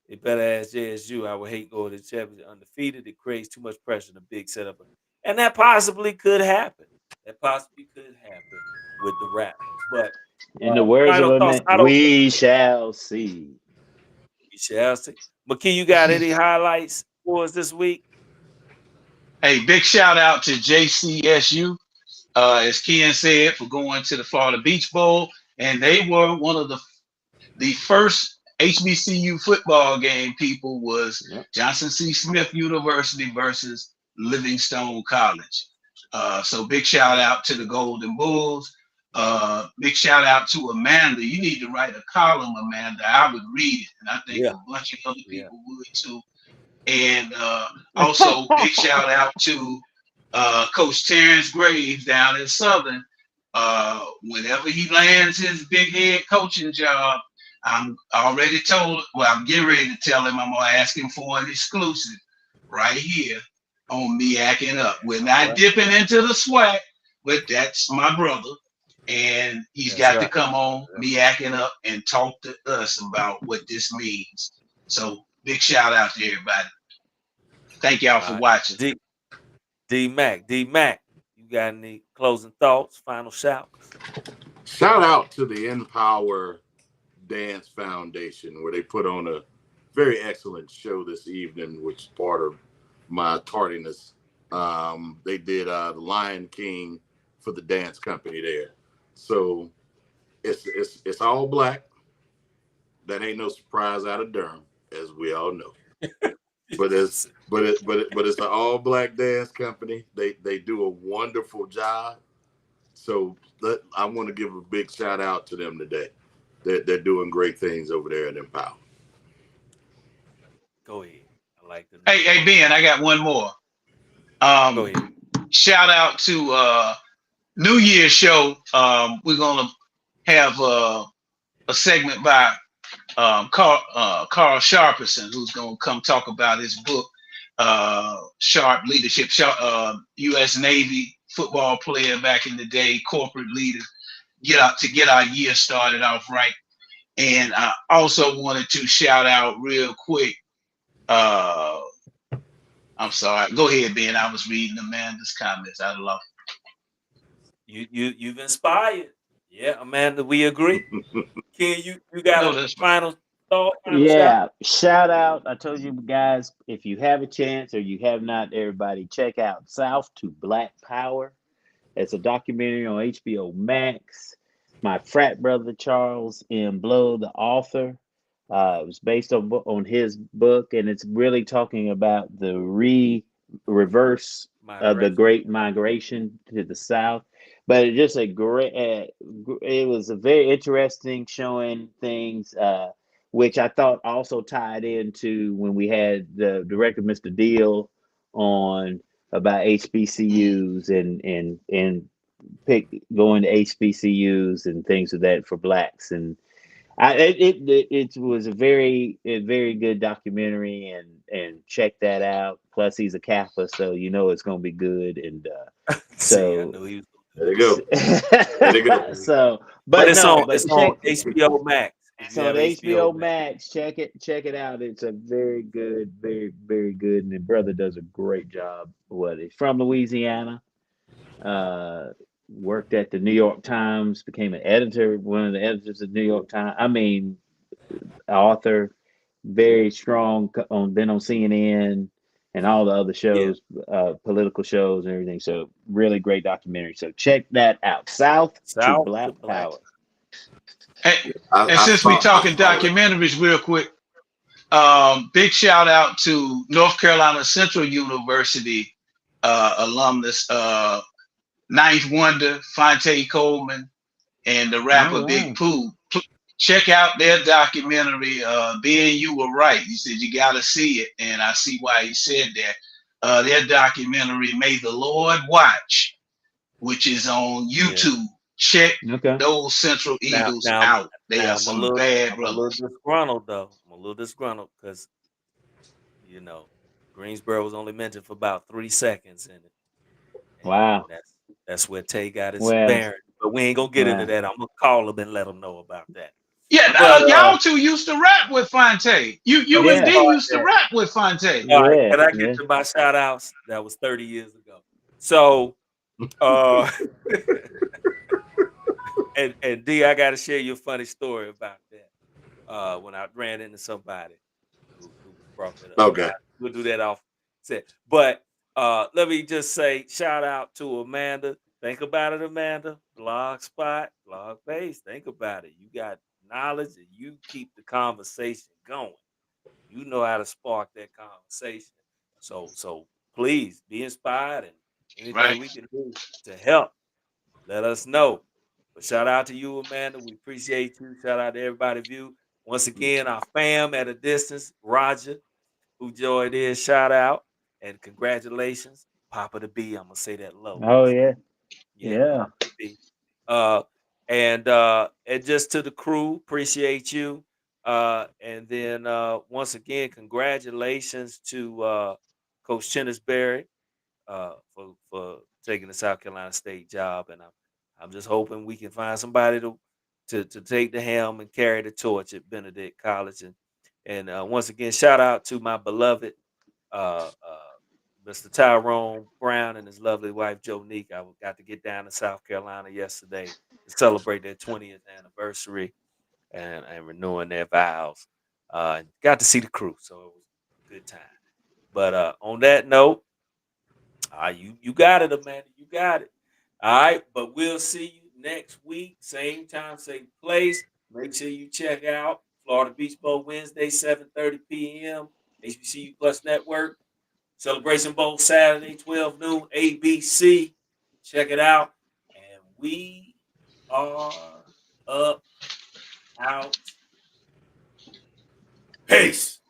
They better ask JSU. I would hate going to the championship undefeated. It creates too much pressure in a big setup, and that possibly could happen. That possibly could happen with the Raptors. But In the words of final a thoughts. man, I don't. we shall see. We shall see. McKee, you got any highlights for us this week? Hey, big shout out to JCSU, as Ken said, for going to the Florida Beach Bowl, and they were one of the first HBCU football game. People was Yep. Johnson C. Smith University versus Livingstone College. So big shout Yeah, out to the Golden Bulls. Big shout out to Amanda. You need to write a column, Amanda. I would read it, and I think yeah, a bunch of other yeah. people would too. And also, big shout out to Coach Terrence Graves down in Southern. Whenever he lands his big head coaching job, I'm already told, well, I'm getting ready to tell him I'm going to ask him for an exclusive right here on MEAC'n Up. We're All not right. dipping into the swag, but that's my brother. And he's That's got to right. come on Yeah. MEAC'n Up and talk to us about what this means. So big shout out to everybody. Thank y'all All for right. watching. D Mac, you got any closing thoughts, final shouts? Shout out to the Empower Dance Foundation, where they put on a very excellent show this evening, which is part of my tardiness. They did the Lion King for the dance company there. So it's all black. That ain't no surprise out of Durham, as we all know. But it's an all black dance company. They do a wonderful job. So I want to give a big shout out to them today. They're doing great things over there at Empower. Go ahead. I like the Hey, name. hey, Ben, I got one more. Go Um, ahead. Shout out to New Year's show. We're gonna have a segment by Carl Sharperson, who's gonna come talk about his book, Sharp Leadership. U.S. Navy football player back in the day, corporate leader. Get our year started off right. And I also wanted to shout out real quick. Uh, I'm sorry. Go ahead, Ben. I was reading Amanda's comments. I love. You've inspired. Yeah, Amanda, we agree. Ken, you got No, a that's final thought out shot. Yeah, shout out. I told you guys, if you have a chance or you have not, everybody check out South to Black Power. It's a documentary on HBO Max. My frat brother Charles M. Blow, the author, it was based on his book, and it's really talking about the reverse of the Migration. Great Migration to the South. But it just a great. It was a very interesting showing things, which I thought also tied into when we had the director, Mr. Deal, on about HBCUs and pick going to HBCUs and things of that for blacks. And it was a very good documentary, and check that out. Plus he's a Kappa, so you know it's gonna be good. And See, I so knew he was There gonna you do go. There you go. that. so But but no, it's but on check HBO Max. If you so have the HBO HBO Max. Max, check it out. It's a very good, very good, and the brother does a great job. What he's from Louisiana, uh, worked at the New York Times, became an editor, one of the editors of the New York Times. I mean, author, very strong on been on CNN and all the other Yeah. shows, political shows and everything. So really great documentary. So check that out. South to South Black to Black. Power. And, and I since we saw talking it. documentaries, real quick, big shout out to North Carolina Central University alumnus, Ninth Wonder, Fonte Coleman, and the Oh rapper Big wow. Pooh. Check out their documentary. Ben, you were right. You said you got to see it, and I see why you said that. Their documentary, May the Lord Watch, which is on Yeah. YouTube. Check Okay. those Central Now, Eagles now, out. They are some bad I'm a little brothers. disgruntled though. I'm a little disgruntled because you know Greensboro was only mentioned for about 3 seconds in it, and Wow. that's where Tay got his Well, bearing. But we ain't gonna get into wow. that. I'm gonna call him and let him know about that. Yeah, But y'all two used to rap with Fonte. You okay, and Yeah. D all right, used to then. rap with Fonte. All right. Yeah. Can I get Yeah. to my shout outs? That was 30 years ago. So, uh, and D, I got to share you a funny story about that. When I ran into somebody who brought that up. But Okay. we'll do that off set. But let me just say, shout out to Amanda. Think about it, Amanda. Blog spot, blog base. Think about it. You got knowledge and you keep the conversation going. You know how to spark that conversation. So please be inspired and anything Right. we can do to help, let us know. But shout out to you, Amanda. We appreciate you. Shout out to everybody view. Once again, our fam at a distance, Roger, who joined in, shout out. And congratulations, Papa the B. I'm gonna say that low. Oh yeah. Yeah, Yeah. Papa the B. Uh and just to the crew, appreciate you. And then once again, congratulations to Coach Chennisberry for taking the South Carolina State job, and I'm just hoping we can find somebody to take the helm and carry the torch at Benedict College. And once again, shout out to my beloved Mr. Tyrone Brown and his lovely wife Jonique. I got to get down to South Carolina yesterday to celebrate their 20th anniversary and renewing their vows. And got to see the crew, so it was a good time. But on that note, you got it, Amanda. You got it. All right, but we'll see you next week, same time, same place. Make sure you check out Florida Beach Bowl Wednesday, 7:30 p.m. HBCU Plus Network. Celebration Bowl Saturday, 12 noon, ABC. Check it out. And we are up, out. Peace.